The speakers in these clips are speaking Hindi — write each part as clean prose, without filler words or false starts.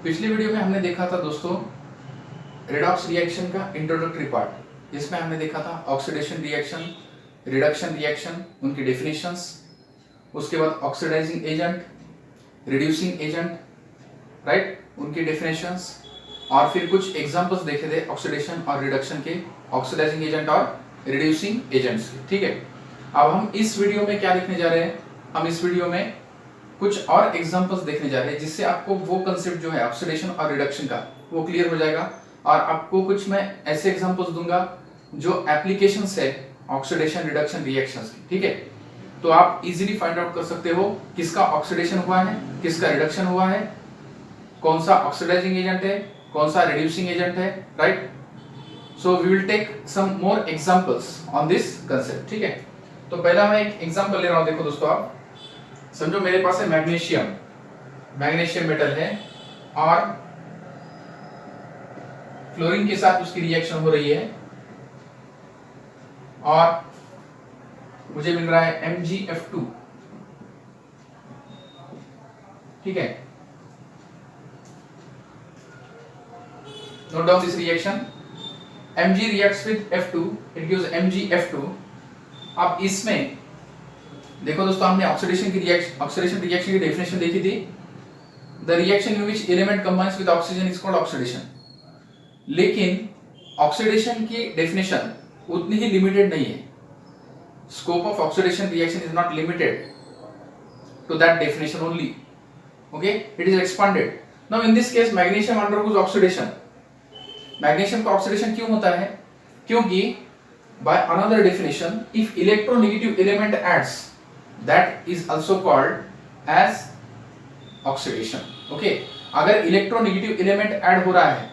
पिछली वीडियो में हमने देखा था दोस्तों रेडॉक्स रिएक्शन का इंट्रोडक्टरी पार्ट, जिसमें हमने देखा था ऑक्सीडेशन रिएक्शन, रिडक्शन रिएक्शन, उनकी डेफिनेशंस, उसके बाद oxidising agent, reducing agent, right, उनकी डेफिनेशंस, और फिर कुछ एग्जांपल्स देखे थे ऑक्सीडेशन और रिडक्शन के, ऑक्सीडाइजिंग एजेंट और रिड्यूसिंग एजेंट्स के। ठीक है, अब हम इस वीडियो में क्या देखने जा रहे हैं, हम इस वीडियो में कुछ और एग्जांपल्स देखने जा रहे हैं जिससे आपको वो कंसेप्ट जो है ऑक्सीडेशन और रिडक्शन का वो क्लियर हो जाएगा। और आपको कुछ मैं ऐसे एग्जांपल्स दूंगा जो एप्लीकेशंस है ऑक्सीडेशन रिडक्शन रिएक्शंस की। ठीक है, तो आप इजीली फाइंड आउट कर सकते हो किसका ऑक्सीडेशन हुआ है, किसका रिडक्शन हुआ है, कौन सा ऑक्सीडाइजिंग एजेंट है, कौन सा रिड्यूसिंग एजेंट है, right. So we will take some more examples on this concept. ठीक है, तो पहला मैं एक एग्जांपल ले रहा हूं। देखो दोस्तों, आप समझो मेरे पास है मैग्नीशियम, मैग्नीशियम मेटल है और फ्लोरीन के साथ उसकी रिएक्शन हो रही है और मुझे मिल रहा है MgF2। ठीक है, note down this reaction. Mg reacts with F2, it gives MgF2। अब इसमें देखो दोस्तों, हमने ऑक्सीडेशन रिएक्शन की डेफिनेशन देखी थी। The reaction in which element combines with oxygen is called oxidation. लेकिन ऑक्सीडेशन की डेफिनेशन उतनी ही लिमिटेड नहीं है। Scope of oxidation reaction is not limited to that definition only, okay, it is expanded. Now in this case magnesium undergoes oxidation. Magnesium का ऑक्सीडेशन क्यों होता है? क्योंकि by another definition, if electronegative element adds, that is also called as oxidation। okay, अगर इलेक्ट्रोनेगेटिव एलिमेंट ऐड हो रहा है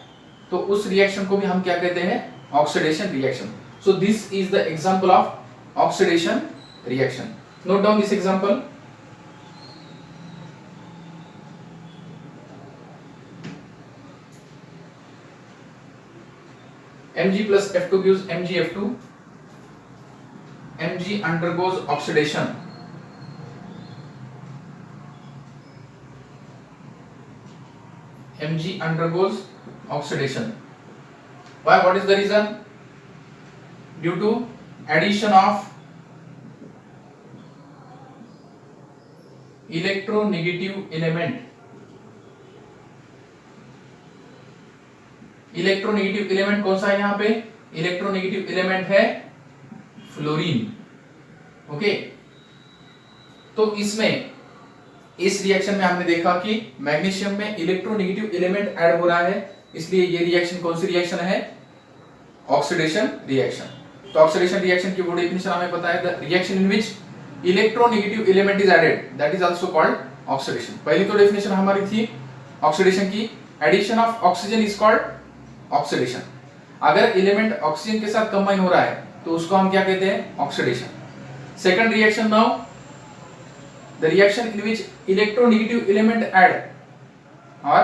तो उस रिएक्शन को भी हम क्या कहते हैं? Oxidation reaction. So this is the example of oxidation reaction. Note down this example. Mg plus F2 gives MgF2। Mg undergoes oxidation। Mg undergoes oxidation. Why? What is the reason? Due to addition of electronegative element। Electronegative element कौन सा है यहाँ पे? इलेक्ट्रोनेगेटिव एलिमेंट है फ्लोरीन। ओके, तो इसमें इस रिएक्शन में हमने देखा कि मैग्नीशियम में इलेक्ट्रोनेगेटिव एलिमेंट ऐड हो रहा है, इसलिए ये रिएक्शन कौन सी रिएक्शन है? Oxidation reaction. तो ऑक्सीडेशन रिएक्शन की वो डेफिनेशन हमें पता है, the reaction in which electronegative element is added, that is also called oxidation. पहली तो डेफिनेशन हमारी थी ऑक्सीडेशन की, addition of oxygen is called oxidation. अगर एलिमेंट ऑक्सीजन के साथ कंबाइन हो रहा है तो उसको हम क्या कहते हैं? Oxidation. Second reaction, now the reaction in which electronegative element add और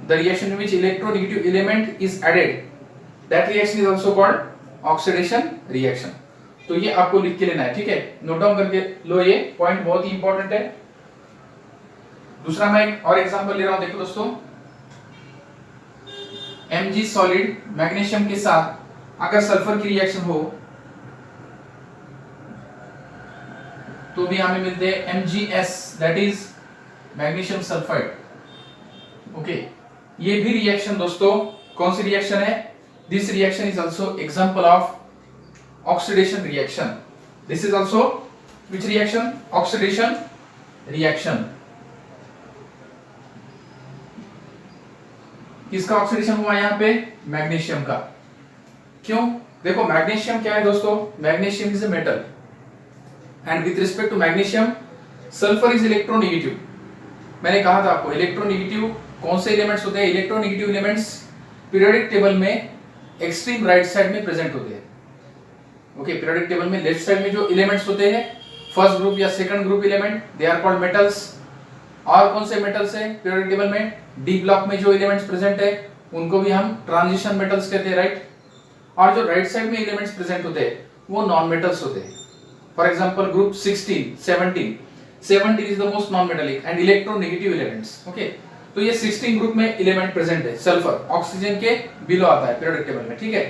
the reaction in which electronegative element is added, that reaction is also called oxidation reaction. तो ये आपको लिख के लेना है। ठीक है, नोट डाउन करके लो, ये पॉइंट बहुत ही इंपॉर्टेंट है। दूसरा मैं एक और एग्जांपल ले रहा हूं। देखो दोस्तों, Mg सॉलिड मैग्नीशियम के साथ अगर सल्फर की रिएक्शन हो तो भी हमें मिलते हैं MgS, that is magnesium sulphide. Okay, ये भी रिएक्शन दोस्तों कौन सी रिएक्शन है? This reaction is also example of oxidation reaction. This is also which reaction? Oxidation reaction. किसका ऑक्सीडेशन हुआ यहाँ पे? मैग्नीशियम का। क्यों? देखो मैग्नीशियम क्या है दोस्तों? Magnesium is a metal and with respect to magnesium sulphur is electronegative. मैंने कहा था आपको इलेक्ट्रोनेगेटिव कौन से एलिमेंट्स होते हैं? इलेक्ट्रोनेगेटिव एलिमेंट्स पीरियोडिक टेबल में एक्सट्रीम राइट साइड में प्रेजेंट होते हैं। ओके, पीरियोडिक टेबल में लेफ्ट साइड में जो एलिमेंट्स होते हैं, फर्स्ट ग्रुप या second group element, they are called metals. और कौन से मेटल्स है पीरियोडिक टेबल में? डी ब्लॉक में जो एलिमेंट्स प्रेजेंट है उनको भी हम ट्रांजिशन मेटल्स कहते हैं, राइट। और जो राइट साइड में एलिमेंट्स प्रेजेंट होते हैं वो नॉन मेटल्स होते हैं। For example group 16, 17 is the most non-metallic and electronegative elements. Okay, तो ये 16 ग्रुप में एलिमेंट प्रेजेंट है, सल्फर ऑक्सीजन के बिलो आता है पीरियोडिक टेबल में, ठीक है।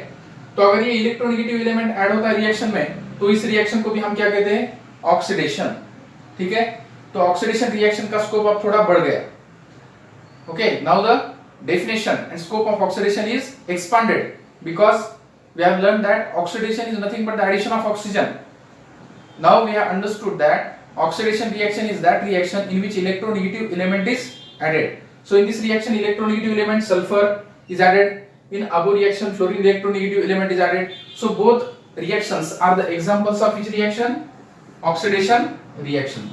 तो अगर ये इलेक्ट्रोनेगेटिव एलिमेंट ऐड होता है रिएक्शन में, तो इस रिएक्शन को भी हम क्या कहते हैं, ऑक्सीडेशन, ठीक है। तो ऑक्सीडेशन रिएक्शन का स्कोप अब थोड़ा बढ़ गया। Okay, now the definition and scope of oxidation is expanded because we have learned that oxidation is nothing but the addition of oxygen. Now we have understood that oxidation reaction is that reaction in which electronegative element is added. So in this reaction electronegative element sulfur is added, in above reaction fluorine electronegative element is added. So both reactions are the examples of which reaction, oxidation reaction.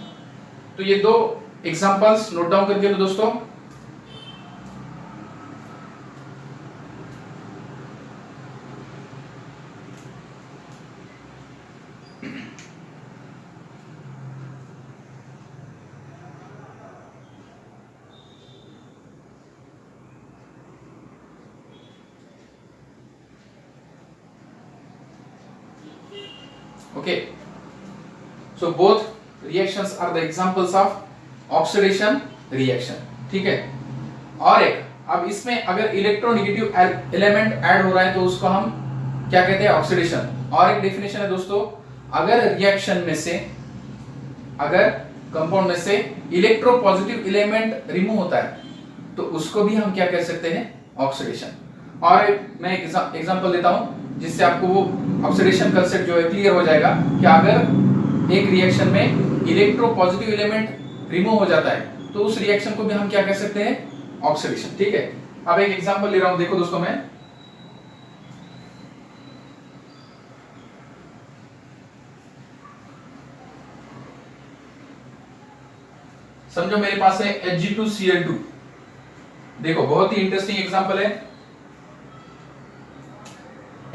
तो ये दो examples note down करके लो दोस्तों। Okay, so both reactions are the examples of oxidation reaction, ठीक है। और एक, अब इसमें अगर इलेक्ट्रोनेगेटिव एलिमेंट ऐड हो रहा है तो उसको हम क्या कहते हैं, ऑक्सीडेशन। और एक डेफिनेशन है दोस्तों, अगर रिएक्शन में से, अगर कंपाउंड में से इलेक्ट्रोपॉजिटिव एलिमेंट रिमूव होता है तो उसको भी हम क्या कह सकते हैं, ऑक्सीडेशन। और मैं एक एग्जांपल देता हूं जिससे आपको वो ऑक्सीडेशन कंसेप्ट जो है क्लियर हो जाएगा कि अगर एक रिएक्शन में इलेक्ट्रोपॉजिटिव एलिमेंट रिमूव हो जाता है तो उस रिएक्शन को भी हम क्या कह सकते हैं, ऑक्सीडेशन, ठीक है। अब एक एग्जांपल ले रहा हूं, देखो दोस्तों, मैं समझो मेरे पास है Hg2Cl2, देखो बहुत ही इंटरेस्टिंग एग्जांपल है।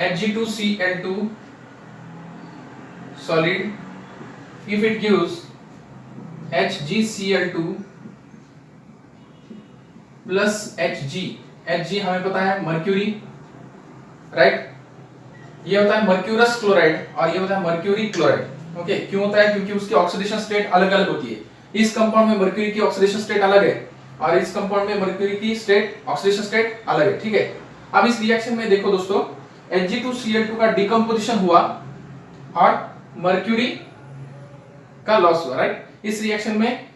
Hg2Cl2 solid, if it gives HgCl2 plus Hg हमें पता है मर्क्यूरी, राइट, ये होता है मर्क्यूरस क्लोराइड और ये होता है मर्क्यूरी क्लोराइड। ओके, क्यों होता है, क्योंकि उसकी ऑक्सीडेशन स्टेट अलग अलग होती है। इस कंपाउंड में मर्क्यूरी की ऑक्सीडेशन स्टेट अलग है और इस कंपाउंड में मर्क्यूरी की स्टेट, ऑक्सीडेशन स्टेट अलग है, ठीक है। अब इस रिएक्शन में देखो दोस्तों, Hg2Cl2 का डिकम्पोजिशन हुआ और मर्क्यूरी का लॉस हुआ, राइट। इस रिएक्शन में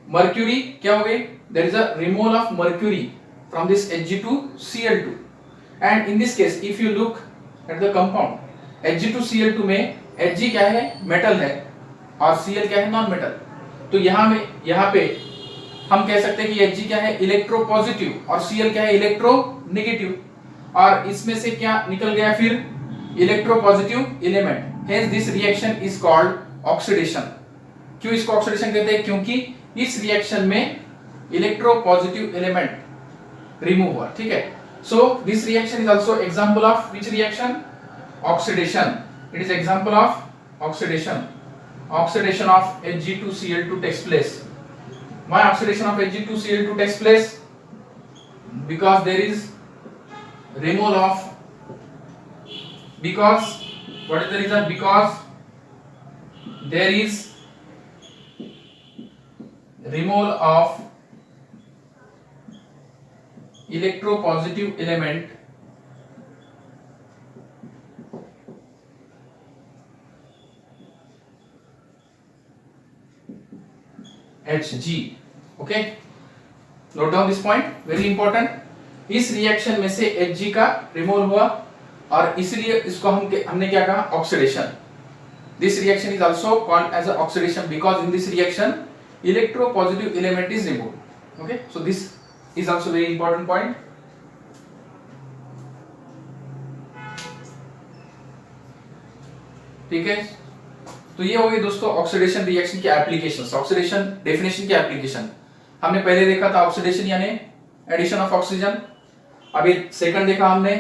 मर्क्यूरी क्या हो गई, there is a removal of mercury from this Hg2Cl2 and in this case if you look at the compound Hg2Cl2 में Hg क्या है, मेटल है और Cl क्या है, नॉन मेटल। तो यहाँ पे हम कह सकते हैं कि Hg क्या है, इलेक्ट्रोपॉजिटिव और Cl क्या है, इलेक्ट्रोनेगेटिव। और इसमें से क्या निकल गया फिर, electropositive element. Hence this reaction is called oxidation. क्यों इसको ऑक्सीडेशन कहते हैं, क्योंकि इस रिएक्शन में इलेक्ट्रोपॉजिटिव एलिमेंट रिमूव हुआ, ठीक है। सो this reaction is also example of which reaction, oxidation. It is example of oxidation. Oxidation of Hg2Cl2 takes place. Why oxidation of Hg2Cl2 takes place? Because there is removal of, because what is the reason, because there is removal of electropositive element Hg। Okay, note down this point, very important. इस रिएक्शन में से Hg का रिमूवल हुआ और इसलिए इसको हमने क्या कहा, oxidation. This reaction is also called as oxidation because in this reaction electropositive element is removed. Okay, so this is also very important point. ठीक है, तो ये हो गई दोस्तों ऑक्सीडेशन रिएक्शन की एप्लीकेशंस, ऑक्सीडेशन डेफिनेशन की एप्लीकेशन। हमने पहले देखा था ऑक्सीडेशन यानी एडिशन ऑफ ऑक्सीजन, अभी सेकंड देखा हमने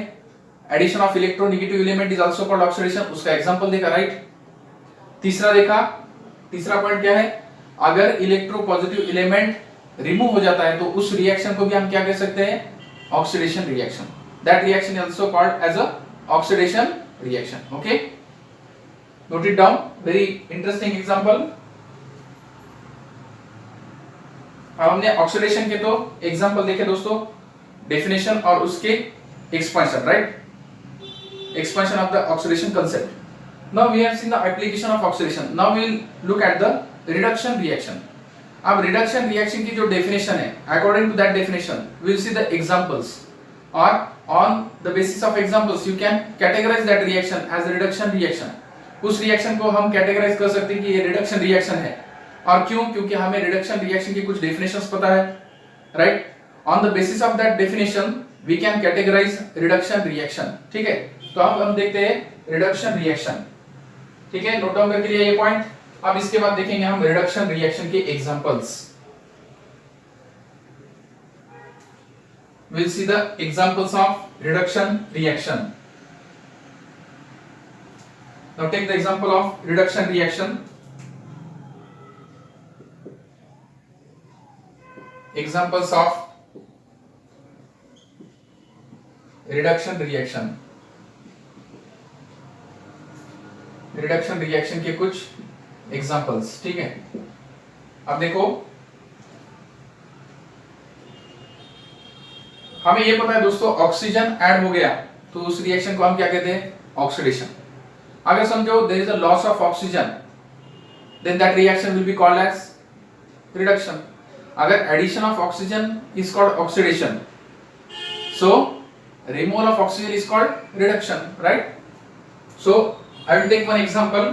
addition of electronegative element is also called oxidation, उसका एग्जांपल देखा, राइट। तीसरा देखा, तीसरा पॉइंट क्या है, अगर इलेक्ट्रोपॉजिटिव एलिमेंट रिमूव हो जाता है तो उस रिएक्शन को भी हम क्या कह सकते हैं, oxidation reaction. That reaction is also called as a oxidation reaction. Okay, note it down, very interesting example। अब हमने ऑक्सीडेशन के तो एग्जांपल देखे दोस्तों, डेफिनेशन और उसके expansion, right, expansion of the oxidation concept. Now we have seen the application of oxidation. Now we will look at the reduction reaction. अब reduction reaction की जो definition है, according to that definition, we will see the examples, or on the basis of examples you can categorize that reaction as a reduction reaction. उस reaction को हम categorize कर सकते हैं कि ये reduction reaction है, और क्यों? क्योंकि हमें reduction reaction की कुछ definitions पता है, right? On the basis of that definition we can categorize reduction reaction. ठीक है? तो अब हम देखते हैं रिडक्शन रिएक्शन, ठीक है, नोट डाउन करके लिए ये पॉइंट। अब इसके बाद देखेंगे हम रिडक्शन रिएक्शन के examples. Will see the examples of reduction reaction. Now take the example of reduction reaction. Examples of reduction reaction. Reduction reaction के कुछ एग्जांपल्स, ठीक है। अब देखो, हमें ये पता है दोस्तों, ऑक्सीजन ऐड हो गया तो उस रिएक्शन को हम क्या कहते हैं? ऑक्सीडेशन। अगर समझो there is a loss of oxygen, then that reaction will be called as reduction. अगर addition of oxygen is called oxidation, so removal of oxygen is called reduction, right? So I will take one example.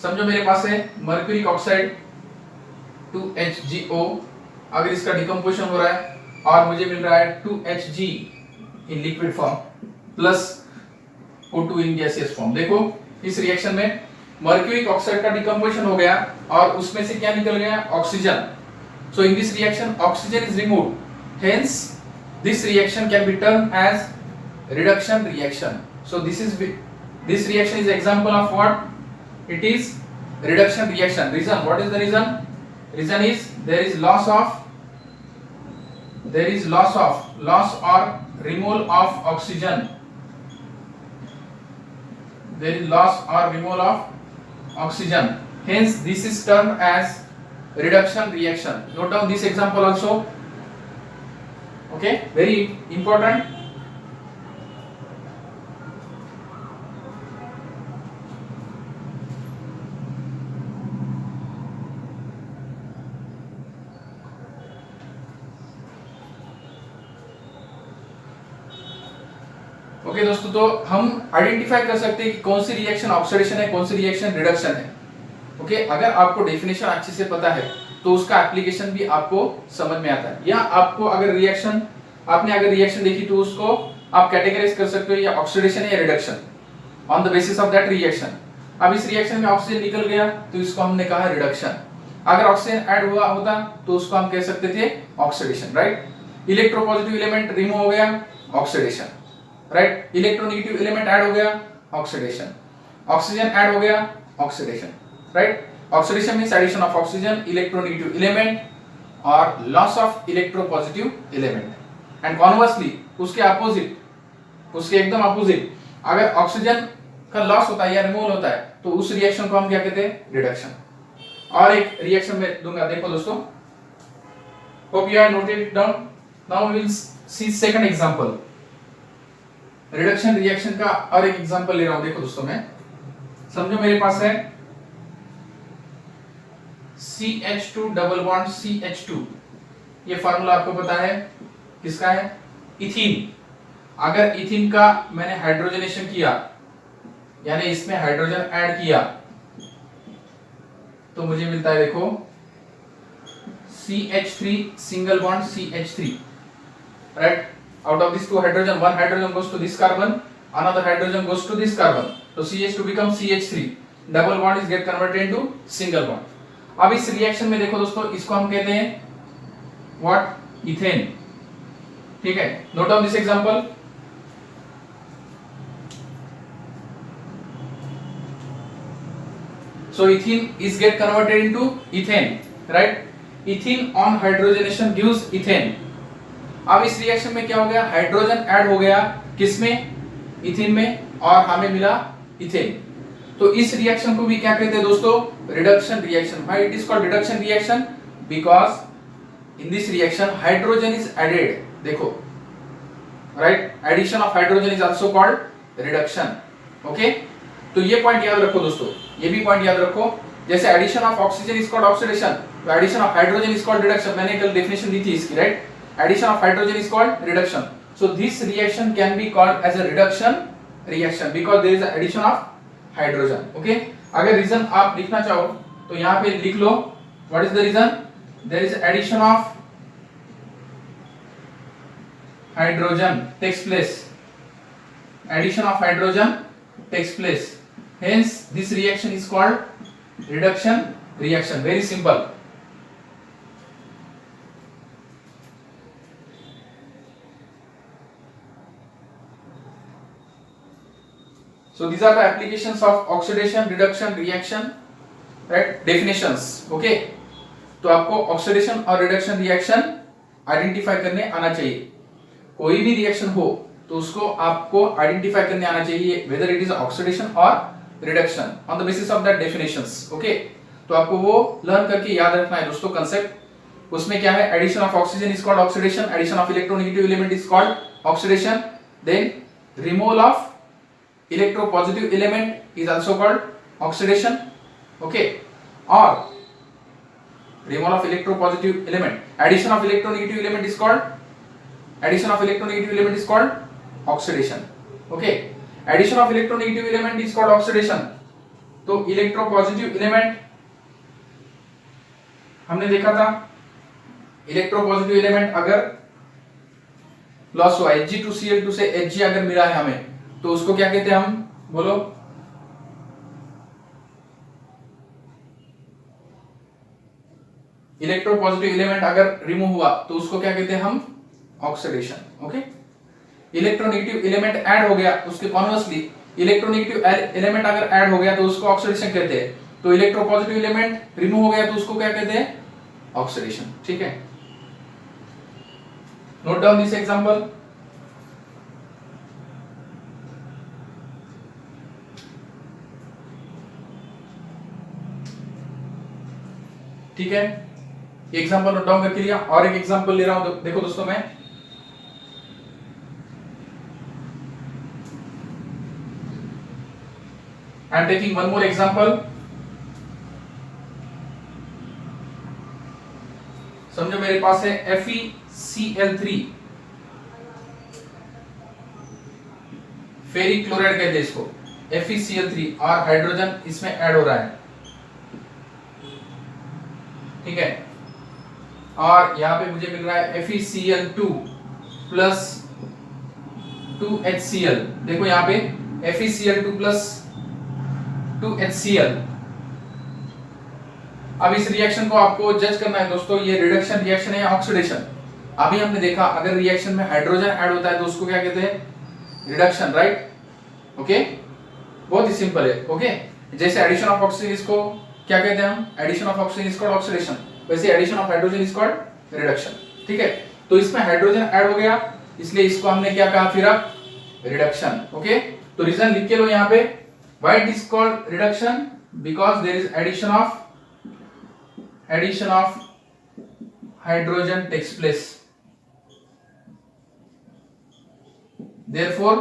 समझो मेरे पास है मर्क्यूरिक ऑक्साइड 2HgO, अगर इसका डिकम्पोजिशन हो रहा है और मुझे मिल रहा है 2Hg in liquid form plus O2 in gaseous form. देखो इस रिएक्शन में मर्क्यूरिक ऑक्साइड का डिकम्पोजिशन हो गया और उसमें से क्या निकल गया? Oxygen. So in this reaction oxygen is removed, hence this reaction can be termed as reduction reaction. So this reaction is example of what? It is reduction reaction. Reason, what is the reason? Reason is there is loss or removal of oxygen. There is loss or removal of oxygen, hence this is termed as reduction reaction. Note down this example also, okay, very important. Okay दोस्तों, तो हम आइडेंटिफाई कर सकते हैं कि कौन सी रिएक्शन ऑक्सीडेशन है, कौन सी रिएक्शन रिडक्शन है। ओके, अगर आपको डेफिनेशन अच्छे से पता है तो उसका एप्लीकेशन भी आपको समझ में आता है। या आपको अगर रिएक्शन, आपने अगर रिएक्शन देखी तो उसको आप कैटेगराइज कर सकते हो या ऑक्सीडेशन है या reduction on the basis of that reaction. अब इस रिएक्शन में ऑक्सीजन निकल गया तो इसको हमने कहा रिडक्शन। अगर ऑक्सीजन ऐड हुआ होता तो उसको हम कह सकते थे oxidation, right? Electropositive element remove हो गया, oxidation, right? Electronegative element add हो गया, ऑक्सीडेशन। ऑक्सीजन ऐड हो गया, oxidation, right? Oxidation means addition of oxygen, electronegative element और loss of electropositive element. And conversely उसके अपोजिट, उसके एकदम अपोजिट, अगर ऑक्सीजन का लॉस होता है या रिमूवल होता है तो उस रिएक्शन को हम क्या कहते हैं? रिडक्शन। और एक रिएक्शन में दूंगा, देखो दोस्तों, hope you have noted it down. Now we will see second example. Reduction reaction का और एक एग्जांपल ले रहा हूं, देखो दोस्तों, मैं समझो मेरे पास है CH2 डबल बॉन्ड CH2, ये फार्मूला आपको पता है किसका है? इथीन। अगर इथीन का मैंने हाइड्रोजनेशन किया, यानी इसमें हाइड्रोजन ऐड किया, तो मुझे मिलता है देखो CH3 single bond CH3, right? Out of these two hydrogen, one hydrogen goes to this carbon, another hydrogen goes to this carbon. So CH2 becomes CH3. Double bond is get converted into single bond. अब इस रिएक्शन में देखो दोस्तों, इसको हम कहते हैं what? इथेन। ठीक है, note down this example. So ethene is get converted into ethane, right? Ethene on hydrogenation gives ethane. अब इस रिएक्शन में क्या हो गया? हाइड्रोजन ऐड हो गया किसमें? इथेन में, और हमें मिला इथेन। तो इस रिएक्शन को भी क्या कहते हैं दोस्तों? Reduction reaction. Why it is called reduction reaction? Because in this reaction hydrogen is added, देखो right, addition of hydrogen is also called reduction. Okay, तो ये पॉइंट याद रखो दोस्तों, ये भी पॉइंट याद रखो। जैसे addition of oxygen is called oxidation, तो addition of hydrogen is called reduction. मैंने कल डेफिनेशन दी थी इसकी, right, addition of hydrogen is called reduction. So this reaction can be called as a reduction reaction because there is addition of hydrogen. Okay, अगर रीजन आप लिखना चाहो तो यहां पे लिख लो, what is the reason, there is addition of hydrogen takes place, addition of hydrogen takes place, hence this reaction is called reduction reaction. Very simple. So these are the applications of oxidation reduction reaction, right, definitions. Okay, तो आपको ऑक्सीडेशन और रिडक्शन रिएक्शन आइडेंटिफाई करने आना चाहिए। कोई भी रिएक्शन हो तो उसको आपको आइडेंटिफाई करने आना चाहिए, वेदर इट इज ऑक्सीडेशन और reduction, on the basis of that definitions. Okay, तो आपको वो लर्न करके याद रखना है दोस्तों कंसेप्ट। उसमें क्या है, addition of oxygen is called oxidation, addition of electronegative element is called oxidation, then removal of electropositive element is also called oxidation. Okay, और removal of electropositive element, addition of electronegative element is called, addition of electronegative element is called oxidation. Okay, addition of electronegative element is called oxidation. तो electropositive element हमने देखा था, electropositive element अगर लॉस हुआ Hg2Cl2 से Hg अगर मिला है हमें, तो उसको क्या कहते हैं हम, बोलो, इलेक्ट्रोपॉजिटिव एलिमेंट अगर रिमूव हुआ तो उसको क्या कहते हैं हम, oxidation. Okay, electronegative element add हो गया, उसके कॉन्वर्सली इलेक्ट्रोनेगेटिव एलिमेंट अगर ऐड हो गया तो उसको ऑक्सीडेशन कहते हैं। तो इलेक्ट्रोपॉजिटिव एलिमेंट रिमूव हो गया तो उसको क्या कहते हैं, ऑक्सीडेशन। ठीक है, नोट डाउन दिस एग्जांपल। ठीक है, ये एग्जांपल नोट डाउन करके लिया, और एक एग्जांपल ले रहा हूं, देखो दोस्तों, मैं I am taking one more example. समझो मेरे पास है FeCl3, फेरिक क्लोराइड कहते हैं इसको, FeCl3, और हाइड्रोजन इसमें ऐड हो रहा है। ठीक है, और यहां पे मुझे मिल रहा है FeCl2 प्लस 2HCl। देखो यहां पे FeCl2 प्लस 2HCl। अब इस रिएक्शन को आपको जज करना है दोस्तों, ये रिडक्शन रिएक्शन है या ऑक्सीडेशन। अभी हमने देखा अगर रिएक्शन में हाइड्रोजन ऐड होता है तो उसको क्या कहते हैं, रिडक्शन, राइट। ओके, बहुत ही सिंपल है। ओके, जैसे एडिशन ऑफ ऑक्सीजन इसको क्या कहते हैं हम, addition of oxygen is called oxidation, वैसे addition of hydrogen is called reduction. ठीक है, तो इसमें हाइड्रोजन ऐड हो गया इसलिए इसको हमने क्या कहा, फिर अब रिडक्शन। ओके, तो रीजन लिख के लो यहाँ पे, why it is called reduction, because there is addition of hydrogen takes place, therefore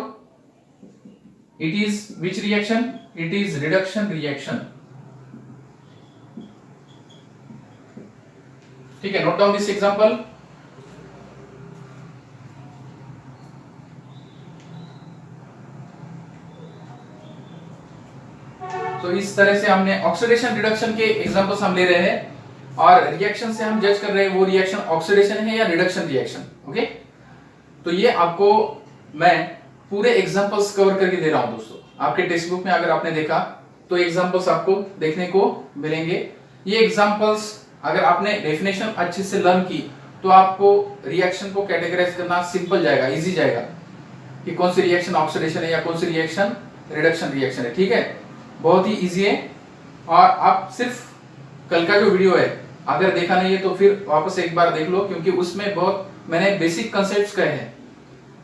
it is which reaction, it is reduction reaction। ठीक है, note down this example। तो इस तरह से हमने ऑक्सीडेशन रिडक्शन के एग्जांपल्स हम ले रहे हैं, और रिएक्शन से हम जज कर रहे हैं वो रिएक्शन ऑक्सीडेशन है या रिडक्शन रिएक्शन। ओके, तो ये आपको मैं पूरे एग्जांपल्स कवर करके दे रहा हूं दोस्तों। आपके टेक्स्ट बुक में अगर आपने देखा तो एग्जांपल्स आपको देखने को मिलेंगे। ये एग्जांपल्स अगर आपने डेफिनेशन अच्छे से लर्न की तो आपको रिएक्शन को कैटेगराइज करना सिंपल जाएगा, इजी जाएगा कि कौन सी रिएक्शन ऑक्सीडेशन है या कौन सी रिएक्शन रिडक्शन रिएक्शन है। ठीक है, बहुत ही इजी है, और आप सिर्फ कल का जो वीडियो है अगर देखा नहीं है तो फिर वापस एक बार देख लो, क्योंकि उसमें बहुत मैंने बेसिक कॉन्सेप्ट्स कहे हैं,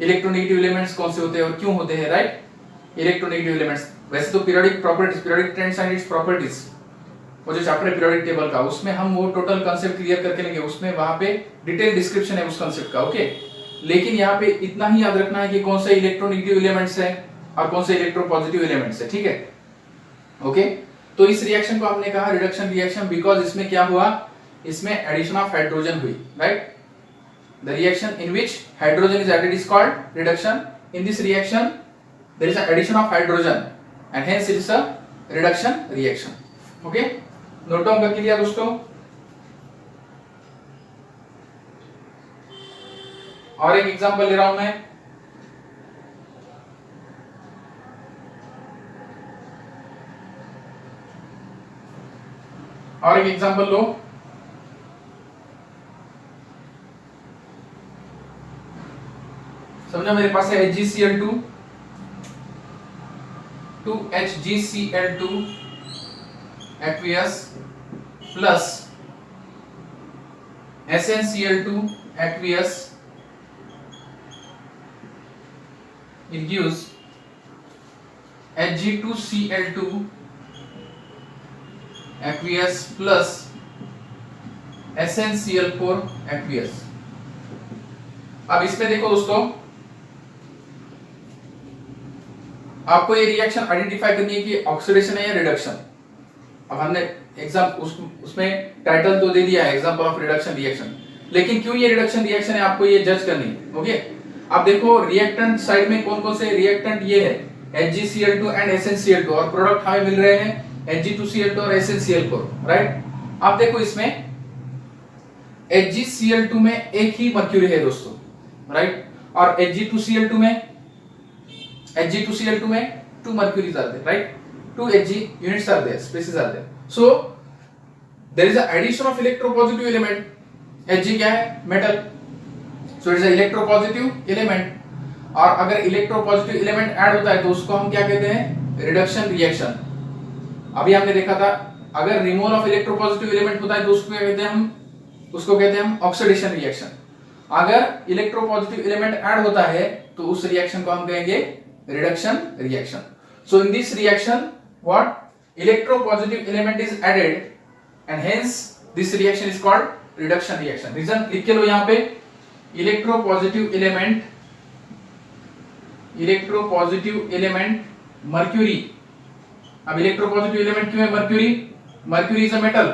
इलेक्ट्रोनेगेटिव एलिमेंट्स कौन से होते हैं और क्यों होते हैं, राइट। इलेक्ट्रोनेगेटिव एलिमेंट्स, वैसे तो periodic properties, periodic trends and its properties, वो जो चैप्टर है पीरियोडिक टेबल का, उसमें हम वो टोटल कंसेप्ट क्लियर करके लेंगे, उसमें वहां पे डिटेल डिस्क्रिप्शन है उस कंसेप्ट का। ओके, लेकिन यहाँ पे इतना ही याद रखना है कि कौन से इलेक्ट्रोनेगेटिव एलिमेंट्स है और कौन से इलेक्ट्रोपॉजिटिव एलिमेंट्स है, ठीक है। ओके, तो इस रिएक्शन को हमने कहा रिडक्शन रिएक्शन, बिकॉज इसमें क्या हुआ, इसमें एडिशन ऑफ हाइड्रोजन हुई, right. The reaction in which hydrogen is added is called reduction. In this reaction there is a addition of hydrogen and hence it is a reduction reaction. Okay, note down करके लिया दोस्तों। और एक एग्जांपल ले रहा हूं मैं, और एक एग्जांपल लो। समझो मेरे पास है HgCl2 2HgCl2 aqueous plus SnCl2 aqueous, it gives Hg2Cl2 aqueous plus SnCl4 aqueous। अब इसमें देखो दोस्तों, आपको ये रिएक्शन आइडेंटिफाई करनी है कि ऑक्सीडेशन है या रिडक्शन। अब हमने उसमें टाइटल तो दे दिया है एग्जांपल ऑफ रिडक्शन रिएक्शन, लेकिन क्यों ये रिडक्शन रिएक्शन है आपको ये जज करनी है। ओके, अब देखो रिएक्टेंट साइड में कौन कौन से रिएक्टेंट ये है HgCl2 एंड SnCl2, और प्रोडक्ट हमें मिल रहे हैं Hg2Cl2 और SnCl4, राइट। अब देखो इसमें HgCl2 में एक ही मर्क्यूरी है दोस्तों, राइट, और Hg2Cl2 में 2 mercuries are there, right? 2 Hg units are there, species are there. So there is an addition of electropositive element. Hg क्या है? Metal. So it is an electropositive element. और अगर electropositive element ऐड होता है तो उसको हम क्या कहते हैं? Reduction reaction. अभी हमने देखा था अगर रिमूवल ऑफ electropositive element होता है तो उसको क्या कहते हैं हम? उसको कहते हैं हम ऑक्सीडेशन रिएक्शन। अगर इलेक्ट्रोपॉजिटिव एलिमेंट ऐड होता है तो उस रिएक्शन को हम कहेंगे reduction reaction. So in this reaction, what electropositive element is added, and hence this reaction is called reduction reaction. Reason लिख के लो यहाँ पे, electropositive element mercury। अब electropositive element क्यों है mercury? Mercury is a metal.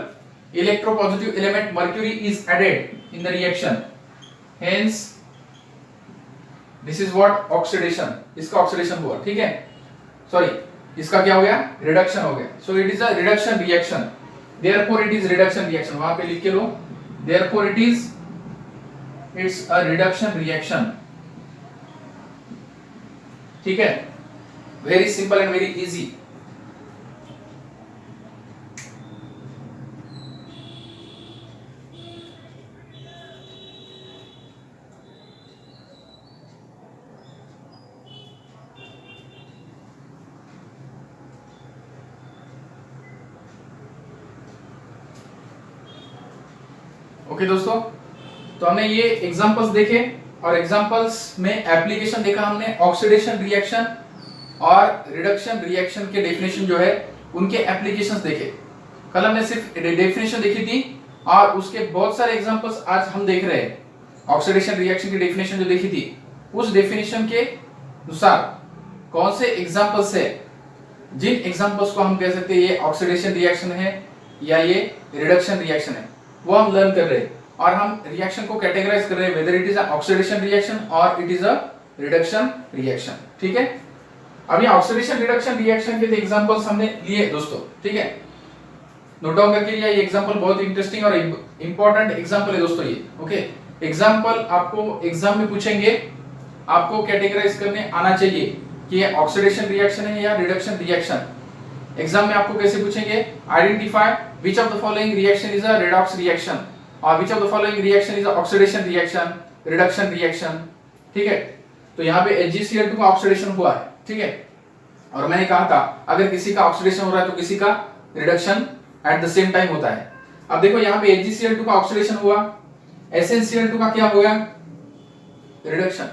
Electropositive element mercury is added in the reaction. Hence this is what oxidation, इसका ऑक्सीडेशन हुआ, ठीक है, सॉरी इसका क्या हो गया, रिडक्शन हो गया। So it is a reduction reaction, therefore it is reduction reaction, वहां पे लिख के लो, therefore it's a reduction reaction, ठीक है, very simple and very easy. Okay दोस्तों, तो हमने ये एग्जांपल्स देखे और एग्जांपल्स में एप्लीकेशन देखा हमने, ऑक्सीडेशन रिएक्शन और रिडक्शन रिएक्शन के डेफिनेशन जो है उनके एप्लीकेशंस देखे। कल हमने सिर्फ डेफिनेशन देखी थी और उसके बहुत सारे एग्जांपल्स आज हम देख रहे हैं। ऑक्सीडेशन रिएक्शन की डेफिनेशन जो देखी थी उस डेफिनेशन के अनुसार कौन से एग्जांपल्स है, जिन एग्जांपल्स को हम कह सकते हैं ये ऑक्सीडेशन रिएक्शन है या ये रिडक्शन रिएक्शन है, वो हम लर्न कर रहे हैं और हम रिएक्शन को कैटेगराइज कर रहे हैं whether it is a oxidation reaction और it is a reduction reaction, ठीक है। अभी ऑक्सीडेशन रिडक्शन रिएक्शन के एग्जांपल्स हमने लिए दोस्तों, ठीक है, नोट डाउन करके लिया। ये एग्जांपल बहुत इंटरेस्टिंग और इंपॉर्टेंट एग्जांपल है दोस्तों ये, ओके। एग्जांपल आपको एग्जाम में पूछेंगे, आपको कैटेगराइज करने आना चाहिए कि ये ऑक्सीडेशन रिएक्शन है या रिडक्शन रिएक्शन। एग्जाम में आपको कैसे पूछेंगे, identify which of the following reaction is a redox reaction or which of the following reaction is a oxidation reaction, reduction reaction, ठीक है। तो यहाँ पे HgCl2 का ऑक्सीडेशन हुआ है, ठीक है, और मैंने कहा था अगर किसी का ऑक्सीडेशन हो रहा है तो किसी का reduction eight the same time होता है। अब देखो यहाँ पे HgCl2 का ऑक्सीडेशन हुआ, SnCl2 का क्या होगा, रिडक्शन,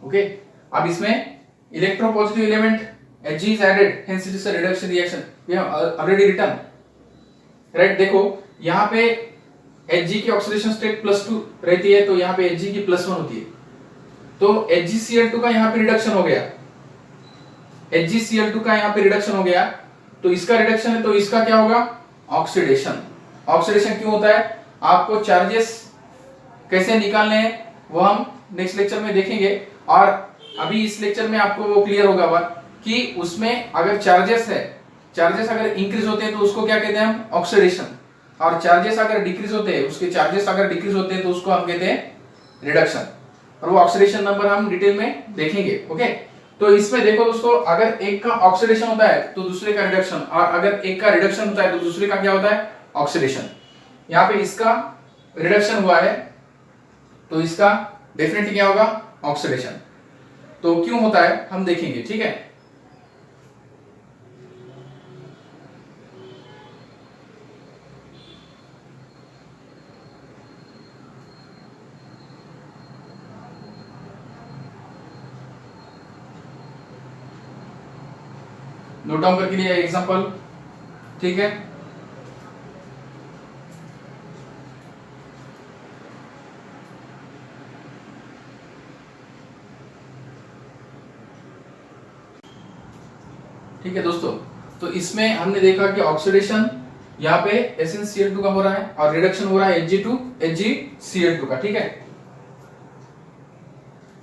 ओके। अब इसमें electropositive element Hg is added, hence it is a reduction reaction. We have already written, right? देखो यहाँ पे Hg की ऑक्सीडेशन स्टेट +2 रहती है, तो यहाँ पे Hg की +1 होती है, तो HgCl2 का यहाँ पे रिडक्शन हो गया, HgCl2 का यहाँ पे रिडक्शन हो गया, तो इसका रिडक्शन है, तो इसका क्या होगा? ऑक्सीडेशन। ऑक्सीडेशन क्यों होता है? आपको चार्जेस कैसे निकालने हैं वो हम नेक्स्ट लेक्चर में देखेंगे, और अभी इस लेक्चर में आपको वो क्लियर होगा बात कि उसमें अगर चार्जेस है, चार्जेस अगर इंक्रीज होते हैं तो उसको क्या कहते हैं हम? ऑक्सीडेशन। और चार्जेस अगर डिक्रीज होते हैं, उसके चार्जेस अगर डिक्रीज होते हैं तो उसको हम कहते हैं रिडक्शन, और वो ऑक्सीडेशन नंबर हम डिटेल में देखेंगे। ओके, तो इसमें देखो दोस्तों, अगर एक का ऑक्सीडेशन होता है तो दूसरे का रिडक्शन, और अगर एक का रिडक्शन होता है तो दूसरे का क्या होता है? ऑक्सीडेशन। यहाँ पे इसका रिडक्शन हुआ है तो इसका डेफिनेटली क्या होगा? ऑक्सीडेशन। तो क्यों होता है हम देखेंगे, ठीक है? नोट डाउन करके लिए एग्जांपल, ठीक है? ठीक है दोस्तों, तो इसमें हमने देखा कि ऑक्सीडेशन यहाँ पे SnCl2 का हो रहा है और रिडक्शन हो रहा है HgCl2 का, ठीक है?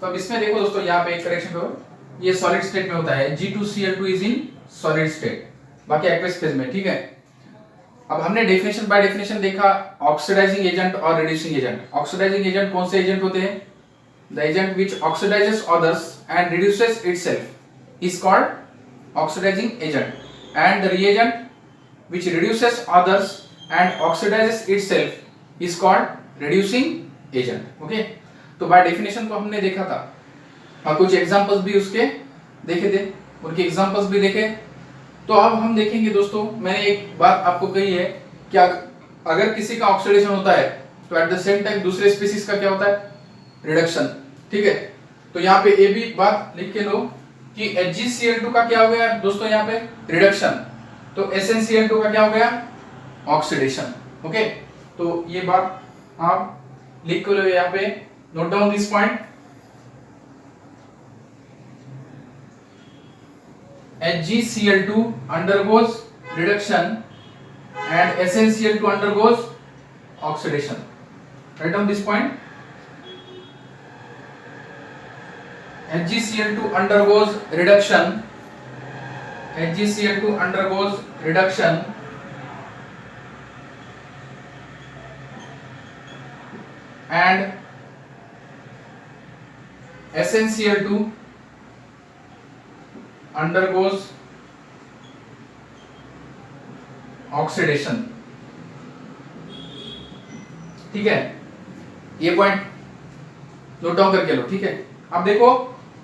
तो अब इसमें देखो दोस्तों, यहाँ पे एक करेक्शन करो, ये सॉलिड स्टेट में होता है, Hg2Cl2 is in solid state, बाकी एक्वस फेज में, ठीक है? अब हमने डेफिनेशन बाय डेफिनेशन देखा ऑक्सीडाइजिंग एजेंट और रिड्यूसिंग एजेंट। ऑक्सीडाइजिंग एजेंट कौन से एजेंट होते हैं? The agent which oxidises others and reduces itself is called oxidizing agent, and the reagent which reduces others and oxidizes itself is called reducing agent। Okay, तो बाय डेफिनेशन तो हमने देखा था, और कुछ एग्जांपल्स भी उसके देखे थे, उनके एग्जांपल्स भी देखे। तो अब हम देखेंगे दोस्तों, मैंने एक बात आपको कही है कि अगर किसी का ऑक्सीडेशन होता है तो एट द सेम टाइम दूसरे स्पीसीज का क्या होता है? रिडक्शन, ठीक है? तो यहाँ पे ये भी बात लिख के लो कि HgCl2 का क्या हो गया दोस्तों? यहाँ पे रिडक्शन, तो SnCl2 का क्या हो गया? ऑक्सीडेशन। ओके, तो ये बात आप लिख लो यहाँ पे, note down this point. HgCl2 undergoes reduction and SnCl2 undergoes oxidation. Write down this point. HgCl2 undergoes reduction, HgCl2 undergoes reduction and SnCl2 undergoes oxidation। ठीक है, ये पॉइंट नोट डाउन करके लो, ठीक है? अब देखो,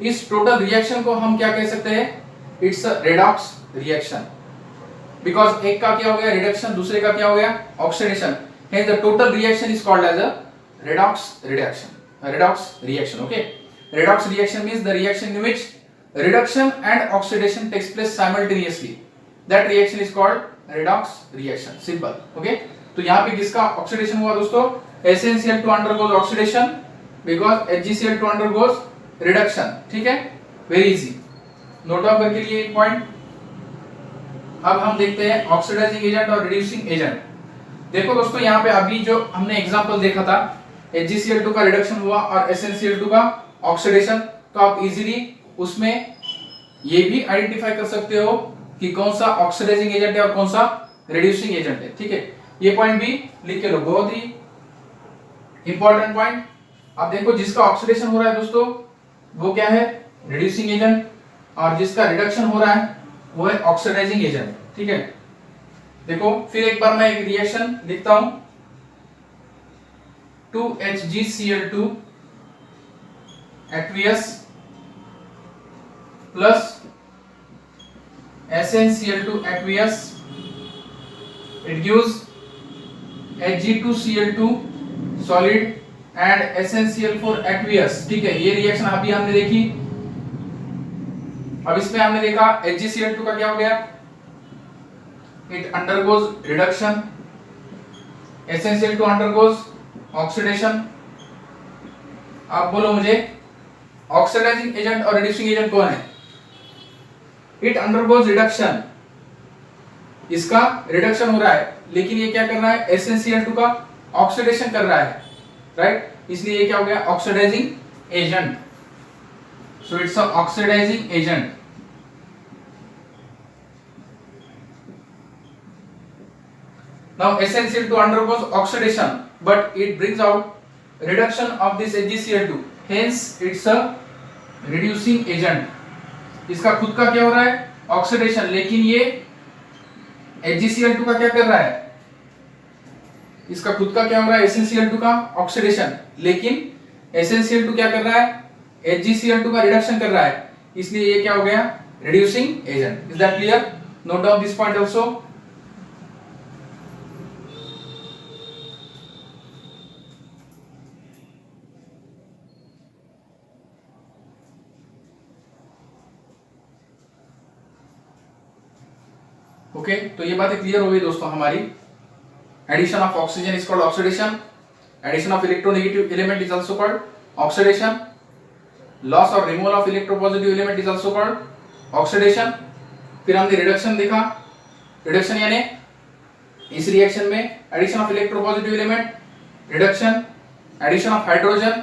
इस टोटल रिएक्शन को हम क्या कह सकते हैं? It's a redox reaction, because एक का क्या हो गया? रिडक्शन, दूसरे का क्या हो गया? Oxidation. Hence the total reaction is called as a redox reaction, redox reaction। okay, redox reaction means the reaction in which reduction and oxidation takes place simultaneously, that reaction is called redox reaction, simple। okay, तो यहाँ पे किसका ऑक्सीडेशन हुआ दोस्तों? SnCl2 undergoes oxidation because HgCl2 undergoes reduction। ठीक है, वेरी इजी, नोट डाउन करके लिए एक पॉइंट। अब हम देखते हैं ऑक्सीडाइजिंग एजेंट और रिड्यूसिंग एजेंट। देखो दोस्तों, यहाँ पे अभी जो हमने एग्जांपल देखा था, HgCl2 का रिडक्शन हुआ और SnCl2 का ऑक्सीडेशन, तो आप इजीली उसमें ये भी आइडेंटिफाई कर सकते हो कि कौन सा ऑक्सीडाइजिंग एजेंट है और कौन सा रिड्यूसिंग एजेंट है। ठीक है, ये पॉइंट भी लिख के लो, बहुत ही इंपॉर्टेंट पॉइंट। अब देखो, जिसका ऑक्सीडेशन हो रहा है दोस्तों वो क्या है? रिड्यूसिंग एजेंट, और जिसका रिडक्शन हो रहा है वो है ऑक्सीडाइजिंग एजेंट। ठीक है, देखो फिर एक बार मैं एक रिएक्शन लिखता हूं, 2HgCl2 aqueous plus SnCl2 aqueous, it gives Hg2Cl2 solid and SnCl4 aqueous। ठीक है, ये रिएक्शन अभी हमने देखी, अब इसमें हमने देखा HgCl2 का क्या हो गया, it undergoes reduction, SnCl2 undergoes oxidation. आप बोलो मुझे ऑक्सीडाइजिंग एजेंट और रिड्यूसिंग एजेंट कौन है? इट अंडरगोज रिडक्शन, इसका रिडक्शन हो रहा है, लेकिन ये क्या कर रहा है, SnCl2 का ऑक्सीडेशन कर रहा है, राइट? इसलिए ये क्या हो गया, oxidising agent. So it's a oxidising agent. Now SnCl2 undergoes oxidation, but it brings out reduction of this HgCl2. Hence, it's a reducing agent. इसका खुद का क्या हो रहा है, ऑक्सीडेशन, लेकिन ये HgCl2 का क्या कर रहा है, इसका खुद का क्या हो रहा है, SnCl2 का ऑक्सीडेशन, लेकिन SnCl2 क्या कर रहा है, HgCl2 का रिडक्शन कर रहा है, इसलिए ये क्या हो गया, reducing agent. Is that clear? Note down this point also. Okay, तो ये बातें क्लियर हो गई दोस्तों हमारी। Addition of oxygen is called oxidation, addition of electronegative element is also called oxidation, loss और removal of electropositive element is also called oxidation. फिर हमने रिडक्शन देखा, रिडक्शन यानी इस रिएक्शन में addition of electropositive element, reduction, addition of hydrogen,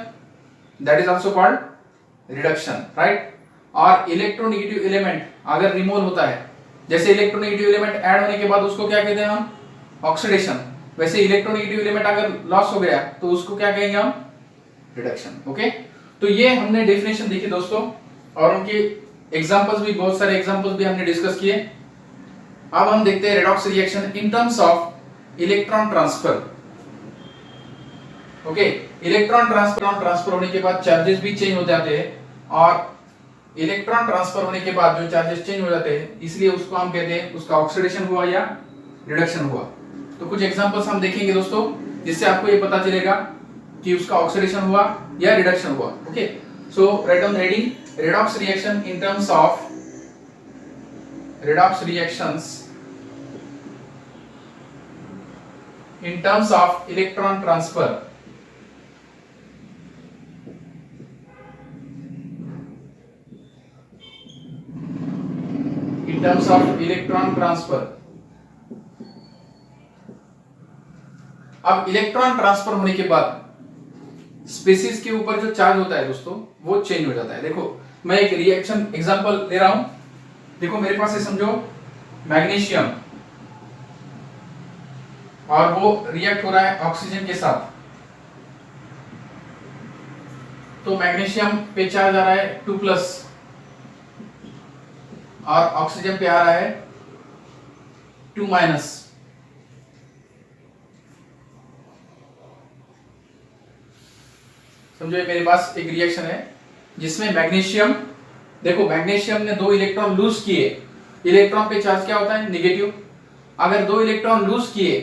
that is also called reduction, right? और इलेक्ट्रोनेगेटिव एलिमेंट अगर रिमूवल होता है, जैसे इलेक्ट्रोनेगेटिव एलिमेंट ऐड होने के बाद उसको क्या कहते हैं हम, ऑक्सीडेशन, वैसे इलेक्ट्रोनेगेटिव एलिमेंट अगर लॉस हो गया तो उसको क्या कहेंगे हम, रिडक्शन। ओके, तो ये हमने डेफिनेशन देखी दोस्तों, और उनके एग्जांपल्स भी, बहुत सारे एग्जांपल्स भी हमने डिस्कस किए। अब हम देखते हैं redox reaction in terms of electron transfer. Okay, electron transfer होने के बाद चार्जेस भी चेंज हो जाते हैं, और इलेक्ट्रॉन ट्रांसफर होने के बाद जो चार्जेस चेंज हो जाते हैं, इसलिए उसको हम कहते हैं उसका ऑक्सीडेशन हुआ या रिडक्शन हुआ। तो कुछ एग्जांपल्स हम देखेंगे दोस्तों, जिससे आपको ये पता चलेगा कि उसका ऑक्सीडेशन हुआ या रिडक्शन हुआ। Okay, so write down reading, redox reaction in terms of redox reactions in terms of electron transfer. In terms of electron transfer. अब इलेक्ट्रॉन ट्रांसफर होने के बाद स्पीसीज के ऊपर जो चार्ज होता है दोस्तों, वो चेंज हो जाता है। देखो मैं एक रिएक्शन एग्जांपल दे रहा हूं, देखो मेरे पास है, समझो मैग्नीशियम, और वो रिएक्ट हो रहा है ऑक्सीजन के साथ। तो मैग्नीशियम पे चार्ज आ रहा है 2+, और ऑक्सीजन पे आ रहा है 2-। समझो मेरे पास एक रिएक्शन है जिसमें मैग्नीशियम, देखो मैग्नीशियम ने 2 इलेक्ट्रॉन लूज किए, इलेक्ट्रॉन पे चार्ज क्या होता है, नेगेटिव। अगर 2 इलेक्ट्रॉन लूज किए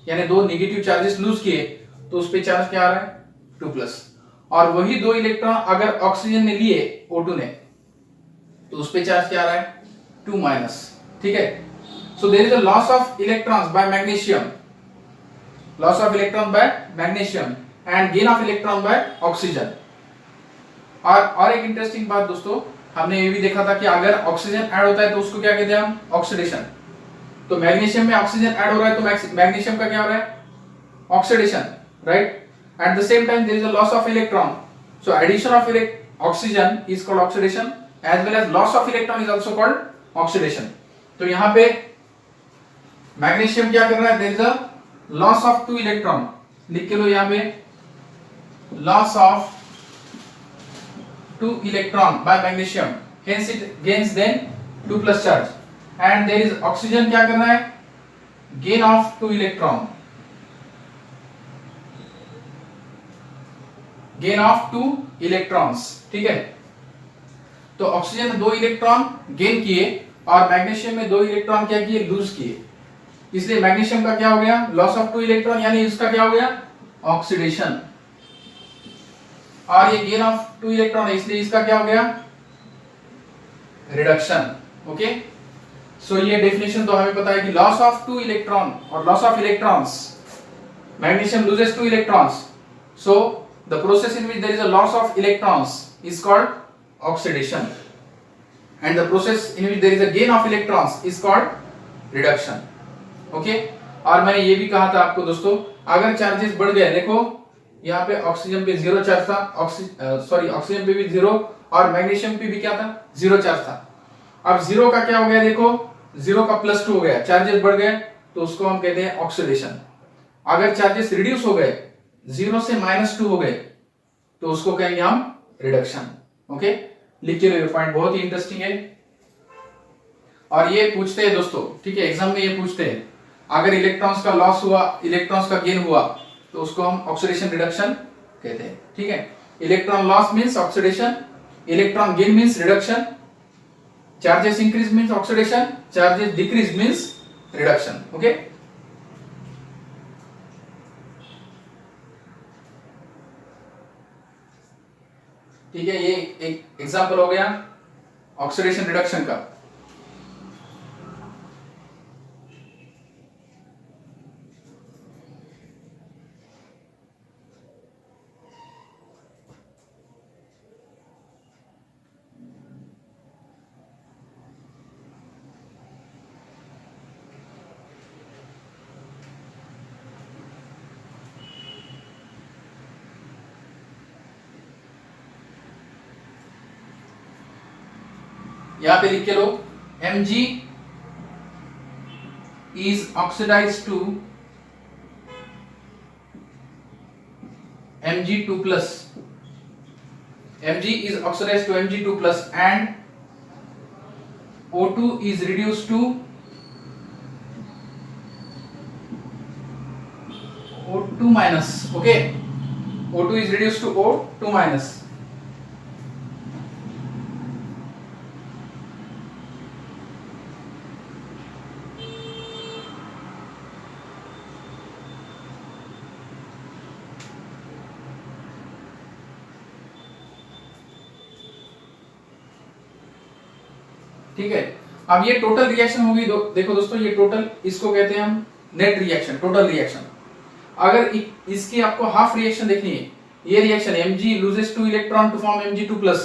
यानी 2 नेगेटिव चार्जेस लूज किए, तो उस पे चार्ज क्या आ रहा है, 2+। और वही 2 इलेक्ट्रॉन अगर ऑक्सीजन ने लिए, O2 ने, तो उस पे चार्ज क्या आ रहा है, 2-। ठीक है, so there is a loss of electrons by magnesium, loss of electron by magnesium and gain of electron by oxygen. और एक इंटरेस्टिंग बात दोस्तों, हमने ये भी देखा था कि अगर ऑक्सीजन ऐड होता है तो उसको क्या कहते हैं हम, ऑक्सीडेशन। तो मैग्नीशियम में ऑक्सीजन ऐड हो रहा है तो मैग्नीशियम का क्या हो रहा है, oxidation, right? At the same time there is a loss of electron, so addition of oxygen is called oxidation, as well as loss of electron is also called oxidation. तो यहां पे मैग्नीशियम क्या कर रहा है, there is a loss of 2 electron, लिख के लो यहां पे, loss of 2 electron by magnesium, hence it gains then 2+ charge, and there is oxygen क्या कर रहा है, gain of 2 electron, gain of 2 electrons। ठीक है, तो ऑक्सीजन में 2 इलेक्ट्रॉन गेन किए और मैग्नीशियम में 2 इलेक्ट्रॉन क्या किए, लूज किए, इसलिए मैग्नीशियम का क्या हो गया, लॉस ऑफ 2 इलेक्ट्रॉन, यानी इसका क्या हो गया, ऑक्सीडेशन। और ये गेन ऑफ 2 इलेक्ट्रॉन है, इसलिए इसका क्या हो गया, रिडक्शन। ओके, सो ये डेफिनेशन तो हमें पता है कि लॉस ऑफ 2 इलेक्ट्रॉन और loss of electrons, magnesium loses 2 electrons, so the process in which there is a loss of electrons is called oxidation, and the process in which there is a gain of electrons is called reduction. Okay, और मैंने ये भी कहा था आपको दोस्तों, अगर चार्जेस बढ़ गए, देखो यहाँ पे ऑक्सीजन पे 0 चार्ज था, ऑक्सीजन पे भी 0 और मैग्नीशियम पे भी क्या था, 0 चार्ज था। अब 0 का क्या हो गया, देखो 0 का +2 हो गया, चार्जेस बढ़ गए, तो उसको हम कहते हैं ऑक्सीडेशन। अगर चार्जेस रिड्यूस हो गए, 0 से -2 हो गए, तो उसको कहेंगे हम रिडक्शन। ओके, लिख के लो, पॉइंट बहुत ही इंटरेस्टिंग है और ये पूछते हैं दोस्तों, ठीक है, एग्जाम में ये पूछते हैं, अगर इलेक्ट्रॉन्स का लॉस हुआ, इलेक्ट्रॉन्स का गेन हुआ, तो उसको हम ऑक्सीडेशन रिडक्शन कहते हैं। ठीक है, electron loss means oxidation, electron gain means reduction, charges increase means oxidation, charges decrease means reduction. Okay, ठीक है, ये एक एग्जांपल हो गया ऑक्सीडेशन रिडक्शन का। यहां पे लिख के लो, Mg is oxidized to Mg2 plus, Mg is oxidized to Mg2 plus and O2 is reduced to O2 minus. Okay, O2 is reduced to O2 minus. ठीक है, अब ये टोटल रिएक्शन होगी, देखो दोस्तों, ये टोटल, इसको कहते हैं हम नेट रिएक्शन, टोटल रिएक्शन। अगर इसकी आपको हाफ रिएक्शन देखनी है, ये reaction Mg loses 2 electron to form Mg2 plus,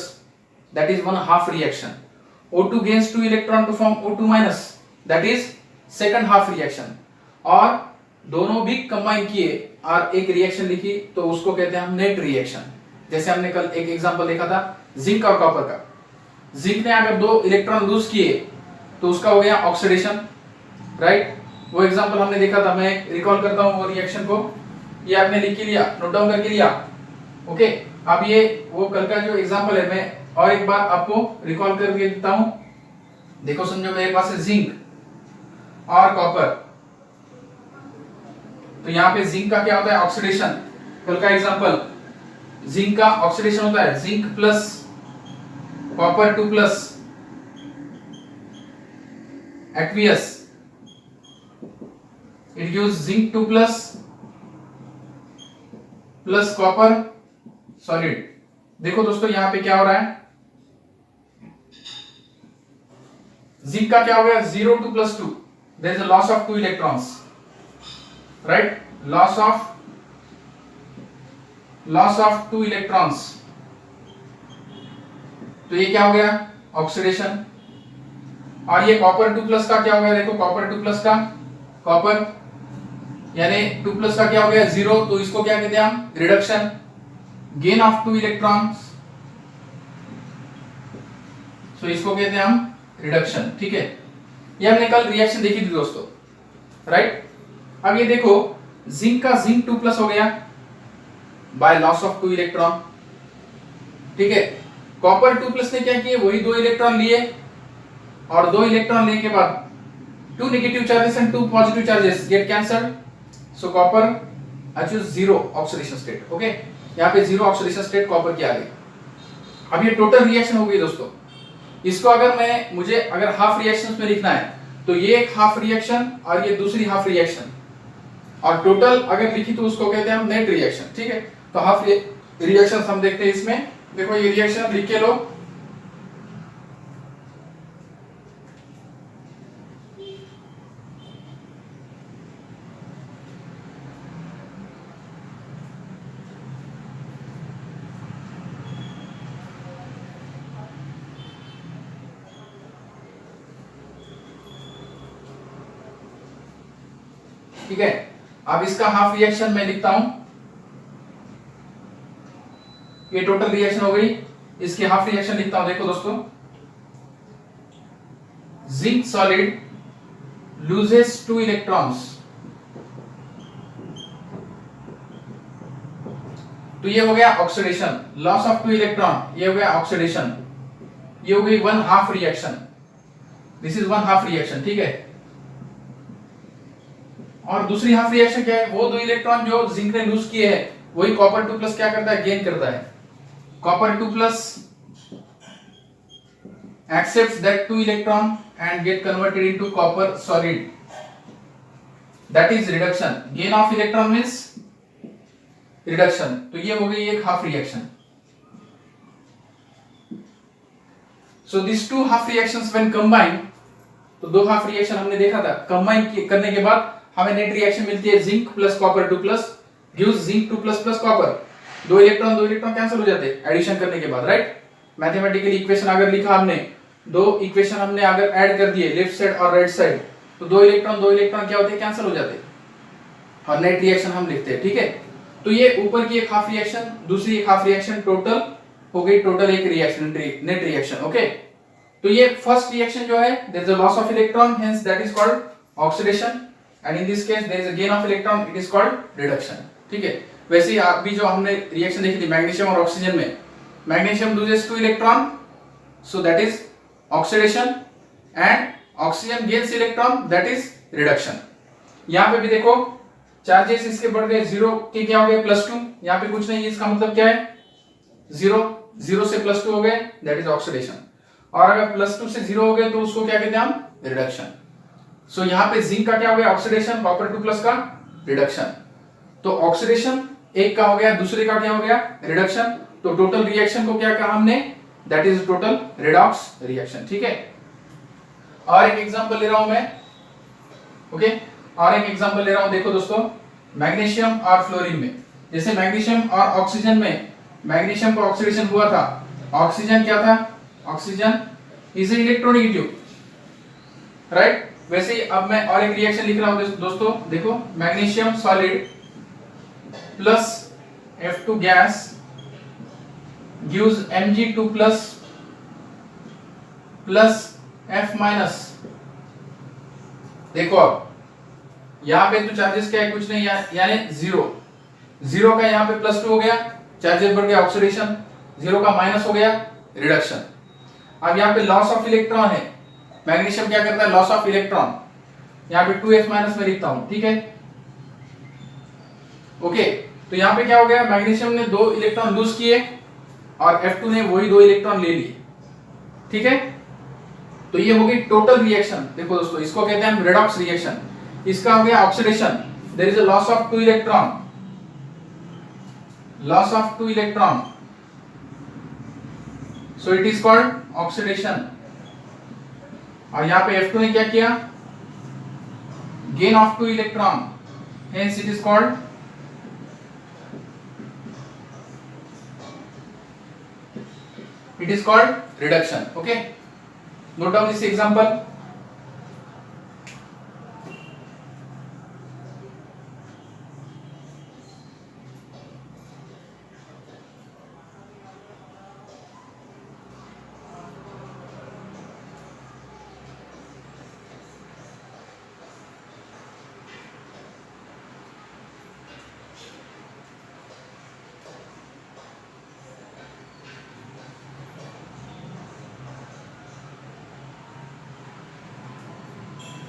that is one half reaction. O2 gains 2 electron to form O2 minus, that is second half reaction. और दोनों भी कंबाइन किए और एक रिएक्शन लिखी, तो उसको कहते हैं हम नेट रिएक्शन। जैसे हमने कल एक एग्जांपल देखा था जिंक और कॉपर का। जिंक ने अगर 2 इलेक्ट्रॉन लूज किए, तो उसका हो गया ऑक्सीडेशन, राइट। वो एग्जांपल हमने देखा था, मैं रिकॉल करता हूं वो रिएक्शन को, ये आपने लिख के लिया, नोट डाउन करके लिया। ओके, अब ये वो कल का जो एग्जांपल है, मैं और एक बार आपको रिकॉल करके देता हूं। देखो समझो, मेरे पास है जिंक और कॉपर, तो यहाँ पे जिंक का क्या होता है, ऑक्सीडेशन। कल का एग्जांपल, जिंक का ऑक्सीडेशन होता है zinc plus copper 2 plus aqueous, it gives zinc 2 plus plus copper solid. देखो दोस्तों, यहां पे क्या हो रहा है, जिंक का क्या हो गया, 0 2 plus 2, there is a loss of 2 electrons, right, loss of 2 electrons, तो ये क्या हो गया, ऑक्सीडेशन। और ये कॉपर 2 प्लस का क्या हो गया, देखो कॉपर 2 प्लस का, कॉपर यानी 2 प्लस का क्या हो गया, 0, तो इसको क्या कहते हैं हम, रिडक्शन। गेन ऑफ 2 इलेक्ट्रॉन्स, तो इसको कहते हैं हम रिडक्शन। ठीक है, ये हमने कल रिएक्शन देखी थी दोस्तों, राइट। अब ये देखो, जिंक का जिंक 2 प्लस हो गया बाय लॉस ऑफ 2 इलेक्ट्रॉन। ठीक है, कॉपर 2 प्लस ने क्या किया, वही 2 इलेक्ट्रॉन लिए, और 2 इलेक्ट्रॉन लेने के बाद 2 negative charges and 2 positive charges get cancelled, so copper achieves 0 oxidation state. Okay, यहाँ पे 0 ऑक्सीडेशन स्टेट कॉपर की आ गई। अब ये टोटल रिएक्शन हो गई दोस्तों। इसको अगर मुझे अगर हाफ रिएक्शंस में लिखना है, तो ये एक हाफ रिएक्शन और ये दूसरी हाफ रिएक्शन, और टोटल अगर लिखी तो उसको कहते हैं हम नेट रिएक्शन। ठीक है, तो हाफ रिएक्शन हम देखते हैं इसमें। देखो ये रिएक्शन लिख के लो, ठीक है। अब इसका हाफ रिएक्शन मैं लिखता हूं, ये टोटल रिएक्शन हो गई, इसकी हाफ रिएक्शन लिखता हूं। देखो दोस्तों, जिंक सॉलिड लूजेस 2 इलेक्ट्रॉन्स, तो ये हो गया ऑक्सीडेशन, लॉस ऑफ 2 इलेक्ट्रॉन, ये हो गया ऑक्सीडेशन, ये हो गई 1/2 रिएक्शन, दिस इज 1/2 रिएक्शन, ठीक है। और दूसरी हाफ रिएक्शन क्या है, वो 2 इलेक्ट्रॉन जो जिंक ने लूज किए हैं वही कॉपर 2 प्लस क्या करता है, गेन करता है। Copper 2 plus accepts that 2 electron and get converted into copper solid, that is reduction, gain of electron means reduction, तो ये हो गई एक half reaction. so these two half reactions when combined, तो दो हाफ रिएक्शन हमने देखा था, कंबाइन करने के बाद हमें नेट रिएक्शन मिलती है zinc plus copper 2 plus gives zinc 2 plus plus copper, दो इलेक्ट्रॉन कैंसिल हो जाते हैं एडिशन करने के बाद, राइट। मैथमेटिकली इक्वेशन अगर लिखा हमने, दो इक्वेशन हमने अगर ऐड कर दिए लेफ्ट साइड और राइट साइड, तो दो इलेक्ट्रॉन क्या होते हैं, कैंसिल हो जाते हैं, और नेट रिएक्शन हम लिखते हैं, ठीक है। तो ये ऊपर की एक हाफ रिएक्शन, दूसरी एक हाफ रिएक्शन, टोटल हो गई टोटल एक रिएक्शन, नेट रिएक्शन, ओके। तो ये फर्स्ट रिएक्शन जो है, there is a loss of electron, hence that is called oxidation, and in this case there is a gain of electron, it is called reduction, ठीक है। वैसे ही अभी जो हमने रिएक्शन देखी थी मैग्नीशियम और ऑक्सीजन में, magnesium loses 2 electron, so that is oxidation, and oxygen gains electron, that is reduction. यहां पे भी देखो चार्जेस इसके बढ़ गए, 0 के क्या हो गए +2, यहां पे कुछ नहीं, इसका मतलब क्या है 0 से +2 हो गए, दैट इज ऑक्सीडेशन, और अगर +2 से 0 हो गए तो उसको क्या कहते हैं हम, रिडक्शन। सो यहां पे जिंक का क्या हो गया, ऑक्सीडेशन, कॉपर 2 प्लस का रिडक्शन, तो ऑक्सीडेशन एक का हो गया, दूसरे का क्या हो गया, रिडक्शन, तो टोटल रिएक्शन को क्या कहा हमने, that is total redox reaction, ठीक है। और एक एग्जांपल ले रहा हूं मैं, ओके, और एक एग्जांपल ले रहा हूं, देखो दोस्तों, मैग्नीशियम और फ्लोरीन में, जैसे मैग्नीशियम और ऑक्सीजन में, मैग्नीशियम का ऑक्सीडेशन हुआ था, ऑक्सीजन क्या था, ऑक्सीजन इज इलेक्ट्रोनेगेटिव, राइट। वैसे ही अब मैं और एक रिएक्शन लिख रहा हूं दोस्तों, देखो, magnesium solid plus F2 gas gives Mg2 plus F minus. देखो अब यहां पे तो चार्जेस क्या है, कुछ नहीं, यानी 0 का यहां पे +2 हो गया, चार्जेस बढ़ गया, ऑक्सीडेशन, 0 का माइनस हो गया, रिडक्शन। अब यहां पे लॉस ऑफ इलेक्ट्रॉन है, मैग्नीशियम क्या करता है, लॉस ऑफ इलेक्ट्रॉन, यहां पे 2F माइनस में लिखता हूं, ठीक है, ओके। तो यहां पे क्या हो गया, मैग्नीशियम ने 2 इलेक्ट्रॉन लूज किए और F2 ने वही 2 इलेक्ट्रॉन ले लिए, ठीक है। तो ये हो गई टोटल रिएक्शन। देखो दोस्तों, इसको कहते हैं हम रेडॉक्स रिएक्शन, इसका हो गया oxidation, there is a loss of 2 electron, loss of 2 electron, so it is called oxidation. और यहां पे F2 ने क्या किया, gain of 2 electron, hence it is called reduction, okay. Note down this example.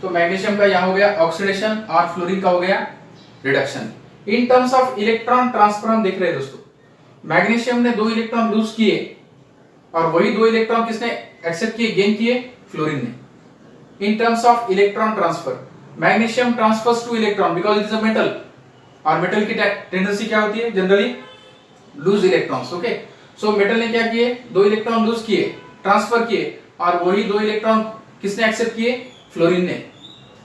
तो मैग्नीशियम का यहां हो गया ऑक्सीडेशन और फ्लोरीन का हो गया reduction. In terms of electron transfer हम देख रहे हैं दोस्तों, मैग्नीशियम ने 2 इलेक्ट्रॉन लूज किए और वही 2 इलेक्ट्रॉन किसने एक्सेप्ट किए, गेन किए, फ्लोरीन ने। In terms of electron transfer, magnesium transfers 2 electron because it is a metal, और मेटल की टेंडेंसी क्या होती है, generally lose electrons, okay. So metal ने क्या किए, 2 इलेक्ट्रॉन लूज किए, ट्रांसफर किए, और वही 2 इलेक्ट्रॉन किसने एक्सेप्ट किए, फ्लोरीन ने,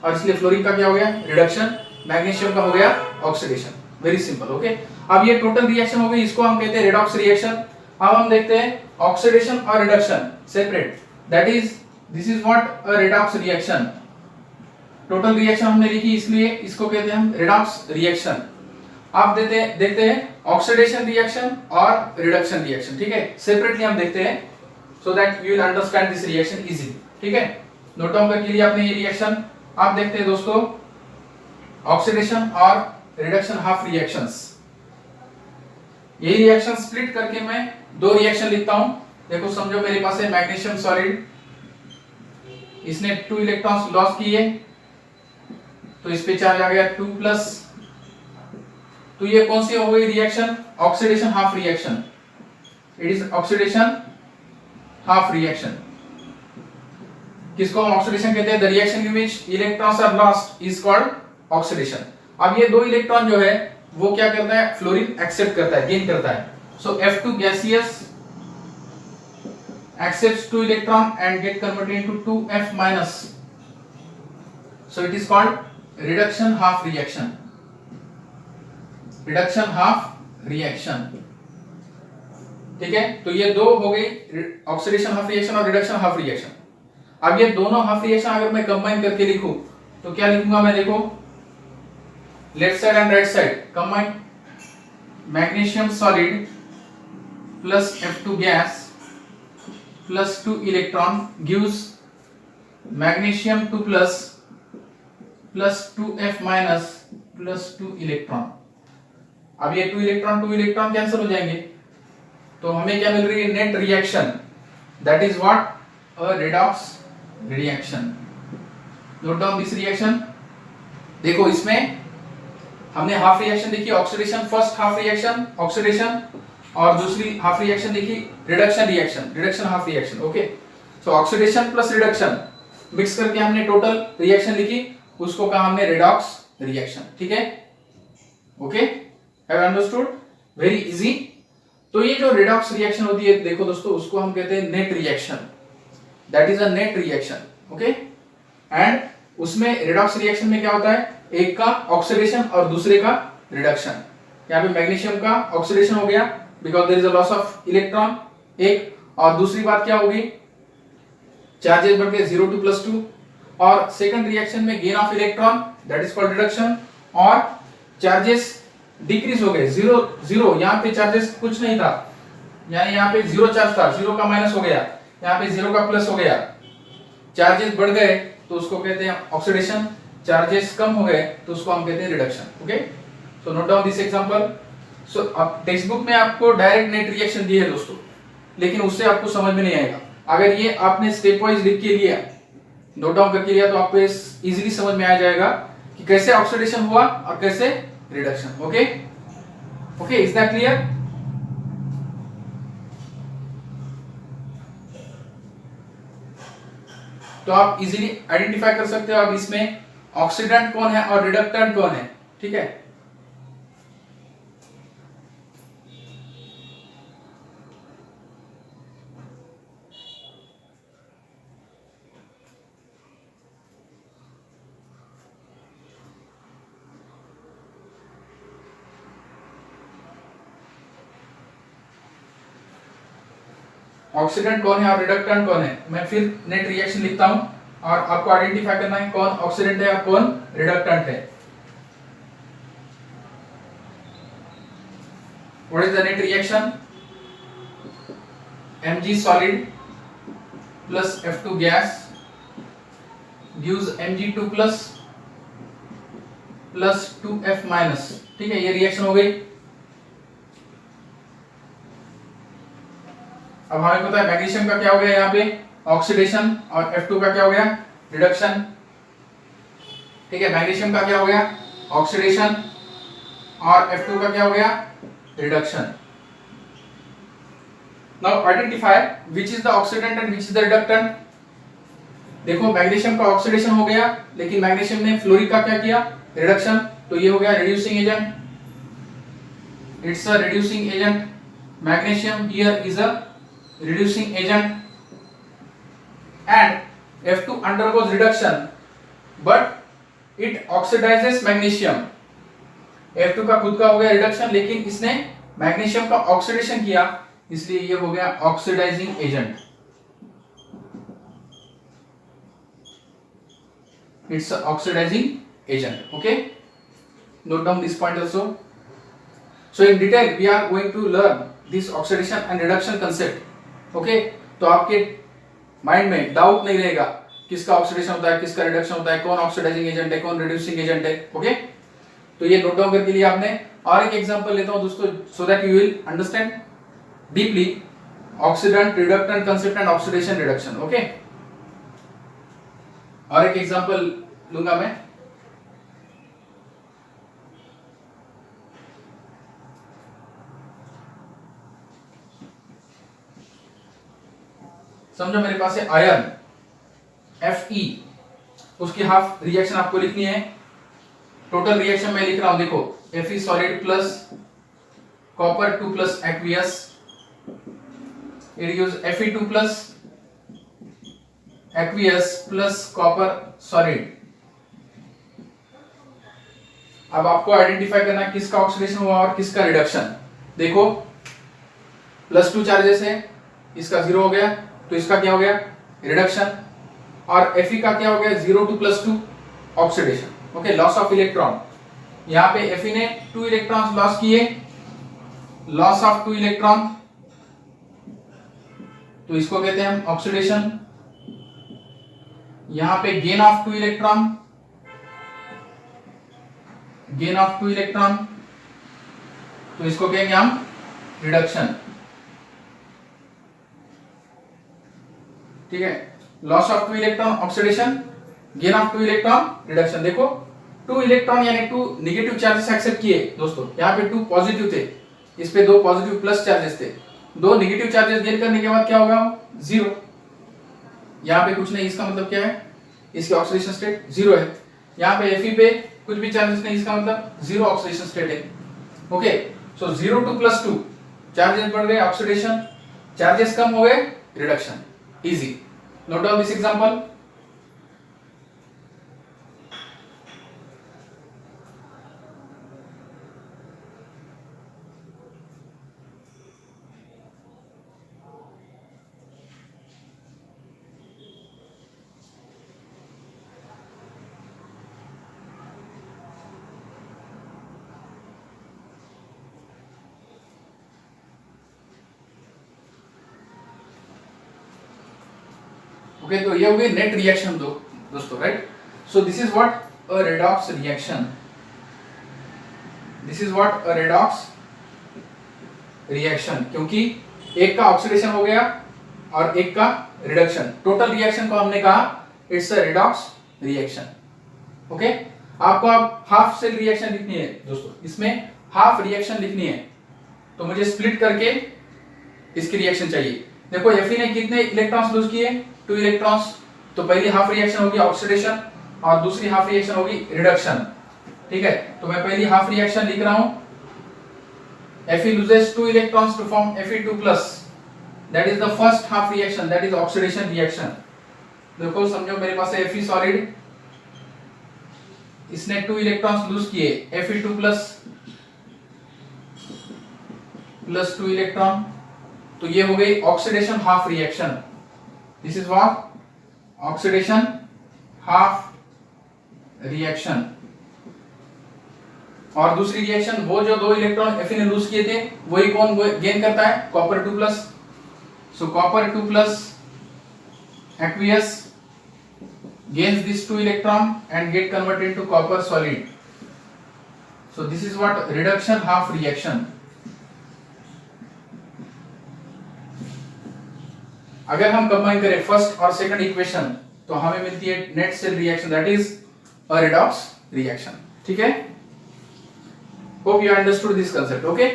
और इसलिए फ्लोरीन का क्या हो गया, रिडक्शन, मैग्नीशियम का हो गया ऑक्सीडेशन, वेरी सिंपल, ओके। अब ये टोटल रिएक्शन हो गई, इसको हम कहते हैं रेडॉक्स रिएक्शन। अब हम देखते हैं ऑक्सीडेशन और reduction separate, that is this is what a redox reaction. Total reaction हमने लिखी, इसलिए इसको कहते हैं हम रेडॉक्स रिएक्शन। आप देखते हैं ऑक्सीडेशन रिएक्शन और रिडक्शन रिएक्शन, ठीक है, सेपरेटली हम देखते हैं so that you will understand this reaction easily, ठीक है। नोट डाउन करके लिए आपने ये रिएक्शन। आप देखते हैं दोस्तों ऑक्सीडेशन और रिडक्शन हाफ रिएक्शंस। ये रिएक्शन स्प्लिट करके मैं दो रिएक्शन लिखता हूं। देखो समझो मेरे पास है मैग्नीशियम सॉलिड, इसने 2 इलेक्ट्रॉन्स लॉस किए तो इस पे चार्ज आ गया 2+। तो ये कौन सी हो गई reaction? Oxidation half reaction. It is oxidation half reaction. किसको हम ऑक्सीडेशन कहते हैं? The reaction in which electrons are lost is called oxidation. अब ये दो इलेक्ट्रॉन जो है वो क्या करता है? फ्लोरीन एक्सेप्ट करता है, गेन करता है। सो F2 gaseous accepts 2 electron and get converted into 2F minus. So it is called reduction half reaction. Reduction half reaction. ठीक है, तो ये दो हो गई ऑक्सीडेशन हाफ रिएक्शन और रिडक्शन हाफ रिएक्शन। अब ये दोनों हाफ रिएक्शन अगर मैं कंबाइन करके लिखूं तो क्या लिखूंगा मैं? देखो left side and right side combine. Magnesium solid plus F2 gas plus 2 electron gives magnesium 2 plus 2F minus plus 2 electron। अब ये 2 इलेक्ट्रॉन कैंसिल हो जाएंगे तो हमें क्या मिल रही है? Net reaction. That is what? A redox reaction. Note down this reaction. देखो इसमें हमने हाफ रिएक्शन देखी oxidation, first half reaction oxidation, और दूसरी हाफ रिएक्शन देखी reduction reaction, reduction half reaction. Okay, सो ऑक्सीडेशन प्लस रिडक्शन मिक्स करके हमने टोटल रिएक्शन लिखी, उसको कहा हमने रेडॉक्स रिएक्शन, ठीक है। Okay, have understood? Very easy. तो ये जो रेडॉक्स रिएक्शन होती है देखो दोस्तों, उसको हम कहते हैं net reaction. That is a net reaction. Okay, and उसमें रेडॉक्स रिएक्शन में क्या होता है? एक का ऑक्सीडेशन और दूसरे का रिडक्शन। यहाँ पे मैग्नीशियम का ऑक्सीडेशन हो गया because there is a loss of electron, एक, और दूसरी बात क्या होगी? चार्जेस बढ़ गए 0 2 + 2, और सेकंड रिएक्शन में gain of electron that is called reduction, और चार्जेस डिक्रीज हो गए 0 0। यहाँ पे चार्जेस कुछ नहीं था, यानी यहाँ पे 0 चार्ज था, 0 का माइनस हो गया, यहाँ पे 0 का प्लस हो गया। चार्जेस बढ़ गए तो उसको कहते हैं ऑक्सीडेशन, चार्जेस कम हो गए तो उसको हम कहते हैं reduction. Okay, so note down this example. So अब टेक्स्ट बुक में आपको डायरेक्ट नेट रिएक्शन दी है दोस्तों, लेकिन उससे आपको समझ में नहीं आएगा। अगर ये आपने स्टेप वाइज लिख के लिया, नोट डाउन करके लिया, तो आपको इजीली समझ में आ जाएगा कि कैसे ऑक्सीडेशन हुआ और कैसे reduction. Okay okay, is that clear? तो आप इजीली आइडेंटिफाई कर सकते हो अब इसमें ऑक्सीडेंट कौन है और रिडक्टेंट कौन है, ठीक है। ऑक्सीडेंट कौन है और रिडक्टेंट कौन है, मैं फिर नेट रिएक्शन लिखता हूं और आपको आइडेंटिफाई करना है कौन ऑक्सीडेंट है और कौन रिडक्टेंट है। What is the net reaction? Mg solid plus F2 gas gives Mg2 plus 2F minus, ठीक है, ये रिएक्शन हो गई। अब हमें पता है मैग्नीशियम का क्या हो गया यहाँ पे ऑक्सीडेशन और F2 का क्या हो गया रिडक्शन, ठीक है। मैग्नीशियम का क्या हो गया ऑक्सीडेशन और F2 का क्या हो गया reduction. Now identify which is the oxidant and which is the reductant. देखो मैग्नीशियम का ऑक्सीडेशन हो गया, लेकिन मैग्नीशियम ने फ्लोरिक का क्या किया रिडक्शन, तो ये हो गया reducing agent, it's a reducing agent. Magnesium here is a reducing agent and F2 undergoes reduction but it oxidizes magnesium। F2 का खुद का हो गया रिडक्शन, लेकिन इसने मैग्नीशियम का ऑक्सीडेशन किया, इसलिए ये हो गया oxidising agent. It's an oxidizing agent. Okay, note down this point also. So in detail we are going to learn this oxidation and reduction concept. Okay, तो आपके माइंड में डाउट नहीं रहेगा किसका ऑक्सीडेशन होता है, किसका रिडक्शन होता है, कौन ऑक्सीडाइजिंग एजेंट है, कौन रिड्यूसिंग एजेंट है. ओके, तो ये नोट डाउन करके लिए आपने. और एक एग्जांपल लेता हूं दोस्तों, so that you will understand deeply oxidant reductant concept and oxidation reduction. Okay, और एक एग्जांपल लूंगा मैं. समझो मेरे पास है आयरन Fe, उसकी हाफ रिएक्शन आपको लिखनी है. टोटल रिएक्शन मैं लिख रहा हूं, देखो Fe solid plus copper 2 plus aqueous, it gives Fe2 plus aqueous plus copper solid. अब आपको आइडेंटिफाई करना है किसका ऑक्सीडेशन हुआ और किसका रिडक्शन. देखो +2 चार्जेस है, इसका 0 हो गया, तो इसका क्या हो गया रिडक्शन. और Fe का क्या हो गया 0 to +2 oxidation. Okay, loss of electron. यहां पे Fe ने 2 इलेक्ट्रॉन्स लॉस किए, लॉस ऑफ 2 इलेक्ट्रॉन, तो इसको कहते हैं हम ऑक्सीडेशन. यहां पे gain of 2 electron, gain of 2 electron, तो इसको कहेंगे हम रिडक्शन. ठीक है, loss of 2 electron oxidation, gain of 2 electron reduction. देखो 2 इलेक्ट्रॉन यानी 2 नेगेटिव चार्जेस एक्सेप्ट किए दोस्तों. यहाँ पे 2 पॉजिटिव थे, इस पे 2 पॉजिटिव प्लस चार्जेस थे. 2 नेगेटिव चार्जेस गेन करने के बाद क्या होगा 0. यहाँ पे कुछ नहीं, इसका मतलब क्या है, इसकी ऑक्सीडेशन स्टेट 0 है. यहाँ पे Fe पे कुछ भी चार्जेस नहीं, इसका मतलब 0 ऑक्सीडेशन स्टेट है. ओके, सो 0 to +2 चार्जेस बढ़ गए ऑक्सीडेशन, चार्जेस कम हो गए reduction. Easy. Note down this example. Okay, तो ये हो गई नेट रिएक्शन दोस्तों, right. So this is what a redox reaction, this is what a redox reaction. क्योंकि एक का ऑक्सीडेशन हो गया और एक का रिडक्शन, टोटल रिएक्शन को हमने कहा it's a redox reaction. Okay, आपको अब हाफ सेल रिएक्शन लिखनी है दोस्तों, इसमें हाफ रिएक्शन लिखनी है, तो मुझे स्प्लिट करके इसकी रिएक्शन चाहिए. देखो Fe ने कितने इलेक्ट्रॉन्स लूज किए 2 इलेक्ट्रॉन्स, तो पहली हाफ रिएक्शन होगी ऑक्सीडेशन और दूसरी हाफ रिएक्शन होगी रिडक्शन. ठीक है, तो मैं पहली हाफ रिएक्शन लिख रहा हूं. Fe loses 2 electrons to form Fe2 plus, that is the first half reaction, that is oxidation reaction. देखो समझो मेरे पास है Fe सॉलिड, इसने 2 इलेक्ट्रॉन्स लूज किए Fe2 प्लस 2 इलेक्ट्रॉन, तो ये हो गई oxidation half reaction. This is what oxidation half reaction. और दूसरी रिएक्शन, वो जो 2 इलेक्ट्रॉन Fe ने लूज किए थे वही कौन गेन करता है copper 2 plus. So copper 2 plus aqueous gains this 2 electron and get converted into copper solid. So this is what reduction half reaction. अगर हम कंबाइन करें फर्स्ट और सेकंड इक्वेशन तो हमें मिलती है net cell reaction, that is a redox reaction. ठीक है, hope you understood this concept. Okay,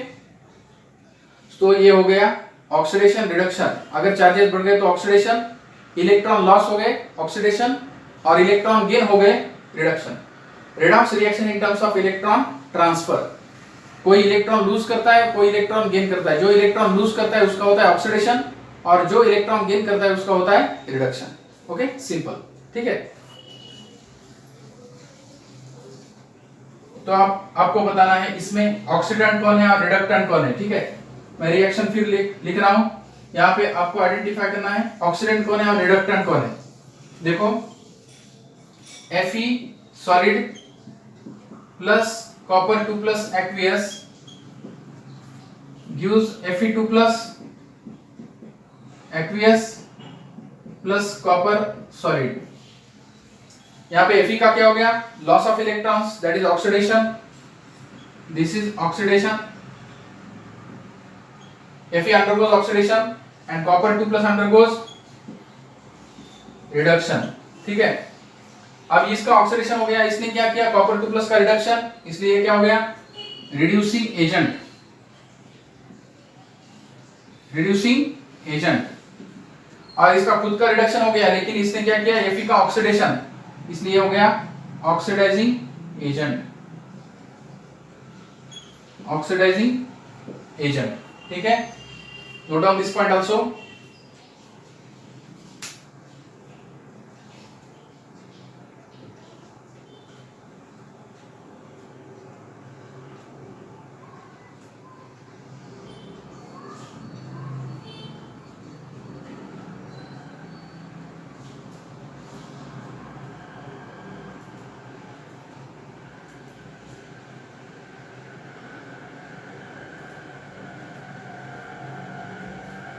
तो ये हो गया ऑक्सीडेशन रिडक्शन. अगर चार्जेस बढ़ गए तो ऑक्सीडेशन, इलेक्ट्रॉन लॉस हो गए ऑक्सीडेशन और इलेक्ट्रॉन गेन हो गए reduction. Redox reaction in terms of electron transfer. कोई इलेक्ट्रॉन लूज करता है, कोई इलेक्ट्रॉन गेन करता है. जो इलेक्ट्रॉन लूज करता है उसका होता है ऑक्सीडेशन और जो इलेक्ट्रॉन गेन करता है उसका होता है रिडक्शन. Okay, simple. ठीक है, तो आपको बताना है इसमें ऑक्सीडेंट कौन है और रिडक्टेंट कौन है. ठीक है, मैं रिएक्शन फिर लिख रहा हूं. यहाँ पे आपको आइडेंटिफाई करना है ऑक्सीडेंट कौन है और रिडक्टेंट कौन है. देखो Fe solid plus copper 2 plus aqueous gives Fe2 plus aqueous plus copper solid. यहाँ पे Fe का क्या हो गया? Loss of electrons, that is oxidation. This is oxidation. Fe undergoes oxidation and copper 2 plus undergoes reduction. ठीक है. अब इसका ऑक्सीडेशन हो गया, इसने क्या किया? कॉपर 2 प्लस का रिडक्शन, इसलिए ये क्या हो गया? Reducing agent. Reducing agent. और इसका खुद का रिडक्शन हो गया, लेकिन इसने क्या किया? Fe का ऑक्सीडेशन, इसलिए हो गया ऑक्सीडाइजिंग एजेंट. Oxidising agent. ठीक है. Note down this point also.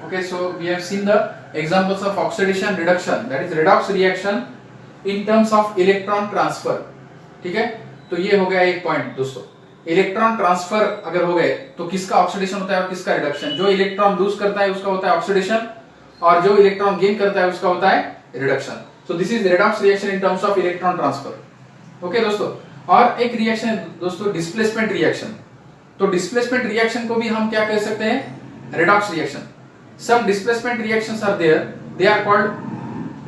Okay, so we have seen the examples of oxidation reduction, that is redox reaction in terms of electron transfer. ठीक है. तो ये हो गया एक पॉइंट दोस्तों. इलेक्ट्रॉन ट्रांसफर अगर हो गए तो किसका ऑक्सीडेशन होता है और किसका रिडक्शन? जो इलेक्ट्रॉन लूज करता है उसका होता है ऑक्सीडेशन, और जो इलेक्ट्रॉन गेन करता है उसका होता है reduction. So this is redox reaction in terms of electron transfer. Okay दोस्तों. और एक रिएक्शन है दोस्तों, डिस्प्लेसमेंट रिएक्शन. तो डिस्प्लेसमेंट रिएक्शन को भी हम क्या कह सकते हैं? Redox reaction. Some displacement reactions are there, they are called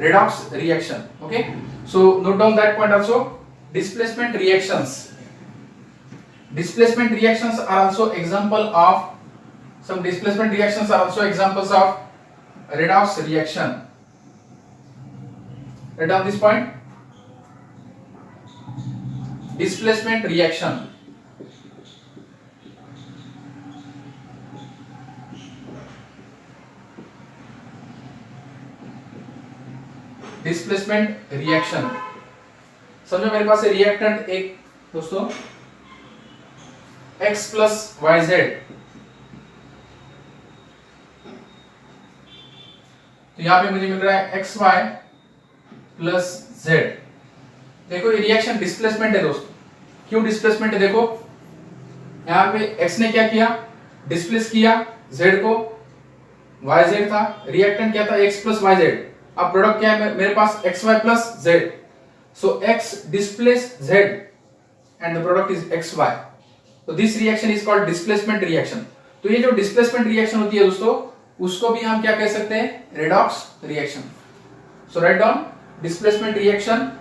redox reaction. Okay, so note down that point also. Displacement reactions are also example of, some displacement reactions are also examples of redox reaction. Write down this point. Displacement reaction. Displacement reaction. समझो मेरे पास है रिएक्टेंट एक दोस्तों x प्लस वाई जेड. तो यहां पे मुझे मिल रहा है एक्स वाई प्लस जेड. देखो ये रिएक्शन डिस्प्लेसमेंट है दोस्तों. क्यों डिस्प्लेसमेंट है? देखो यहां पे x ने क्या किया? डिस्प्लेस किया z को. वाई जेड था, रिएक्टेंट क्या था? x plus Y Z. अब प्रोडक्ट क्या है मेरे पास? X Y plus Z. So X displace Z and the product is X Y. तो this reaction is called displacement reaction. तो ये जो डिस्प्लेसमेंट रिएक्शन होती है दोस्तों, उसको भी हम क्या कह सकते हैं? Redox reaction. So write down displacement reaction.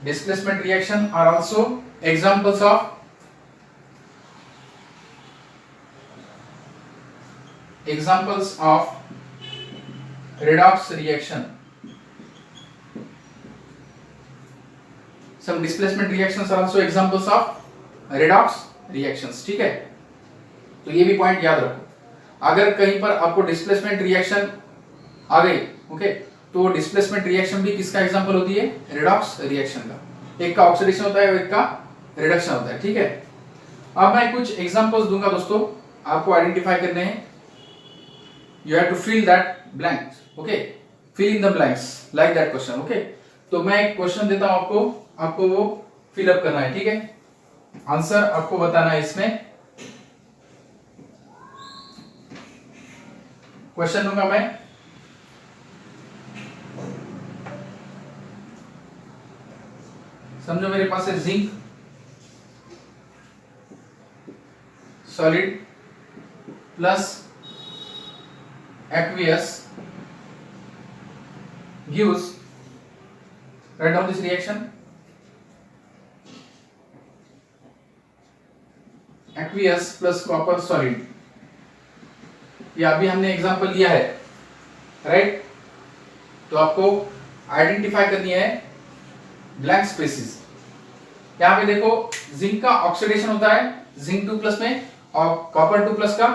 Displacement reaction are also examples of redox reaction. Some displacement reactions are also examples of redox reactions. ठीक है. तो ये भी पॉइंट याद रखो. अगर कहीं पर आपको डिस्प्लेसमेंट रिएक्शन आ गई, ओके, तो डिस्प्लेसमेंट रिएक्शन भी किसका एग्जांपल होती है? रेडॉक्स रिएक्शन का. एक का ऑक्सीडेशन होता है और एक का रिडक्शन होता है. ठीक है. अब मैं कुछ एग्जांपल्स दूंगा दोस्तों, आपको आइडेंटिफाई करने हैं. You have to fill that blanks. Okay, fill in the blanks like that question. Okay, तो मैं एक क्वेश्चन देता हूं आपको वो फिल अप करना है. ठीक है. आंसर आपको बताना है इसमें. क्वेश्चन दूंगा मैं. समझो मेरे पास है zinc solid plus aqueous gives, write down this reaction, aqueous plus copper solid. ये अभी हमने एग्जांपल लिया है, राइट. तो आपको आइडेंटिफाई करनी है ब्लैंक स्पेसिस. यहां पे देखो जिंक का ऑक्सीडेशन होता है जिंक 2 प्लस में, और कॉपर 2 प्लस का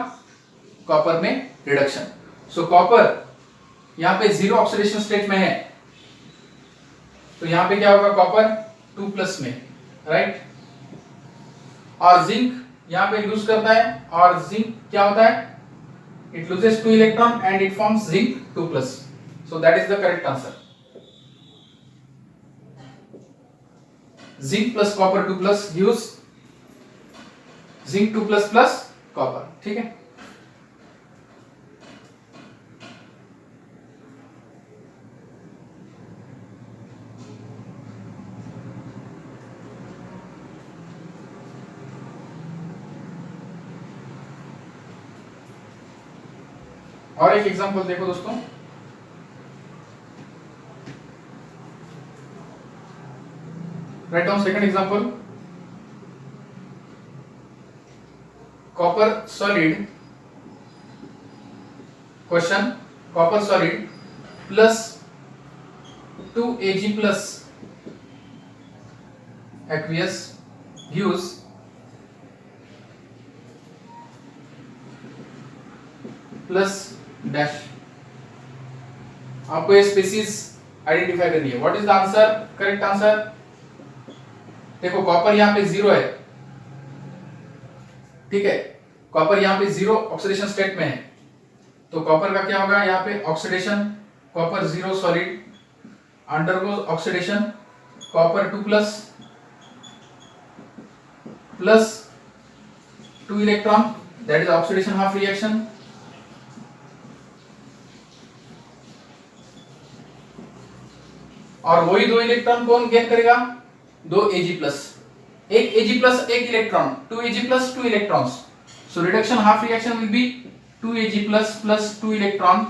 कॉपर में रिडक्शन। सो कॉपर यहाँ पे जीरो ऑक्सीडेशन स्टेट में है, तो यहाँ पे क्या होगा, कॉपर 2+ में, राइट। और जिंक यहाँ पे लूज करता है, और जिंक क्या होता है, it loses 2 electron and it forms zinc 2+। So that is the correct answer. Zinc plus copper 2+ gives zinc 2+ plus copper, ठीक है। और एक एग्जांपल देखो दोस्तों, write down second example, copper solid, question, copper solid plus 2Ag plus aqueous gives plus dash. आपको ये स्पीसीज आइडेंटिफाई करनी है। What is the answer, correct answer? देखो कॉपर यहाँ पे 0 है, ठीक है, कॉपर यहाँ पे 0 ऑक्सीडेशन स्टेट में है, तो कॉपर का क्या होगा, यहाँ पे oxidation, copper 0 solid undergoes oxidation, copper 2+ plus 2 electron, that is oxidation half reaction, और वही 2 इलेक्ट्रॉन कौन गेन करेगा, 2 Ag+, एक Ag+ एक electron, 2 Ag+ 2 electrons. So reduction half reaction will B 2 Ag+ plus 2 electron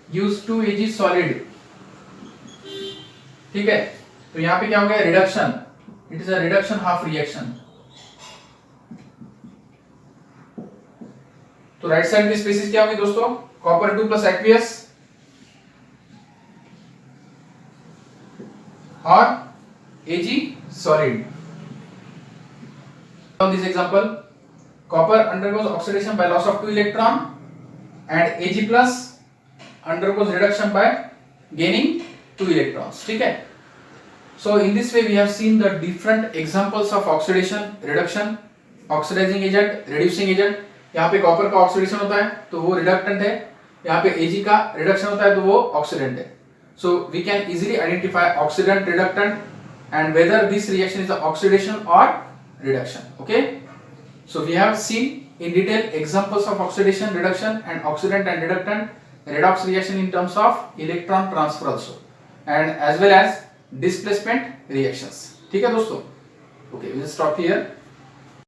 gives 2 Ag solid, ठीक है। तो यहाँ पे क्या हो गया, reduction, it is a reduction half reaction. तो राइट साइड की स्पीसीज क्या होगी दोस्तों, कॉपर 2+ एक्वियस और Ag solid. On this example, copper undergoes oxidation by loss of 2 electron and Ag+ undergoes reduction by gaining 2 electrons, ठीक है। So in this way we have seen the different examples of oxidation, reduction, oxidizing agent, reducing agent। यहाँ पे कॉपर का ऑक्सीडेशन होता है तो वो रिडक्टेंट है, यहाँ पे Ag का रिडक्शन होता है तो वो ऑक्सीडेंट है। So we can easily identify oxidant, reductant, and whether this reaction is an oxidation or reduction. Okay. So we have seen in detail examples of oxidation, reduction, and oxidant and reductant redox reaction in terms of electron transfer also, and as well as displacement reactions. ठीक है दोस्तों? Okay, we will stop here.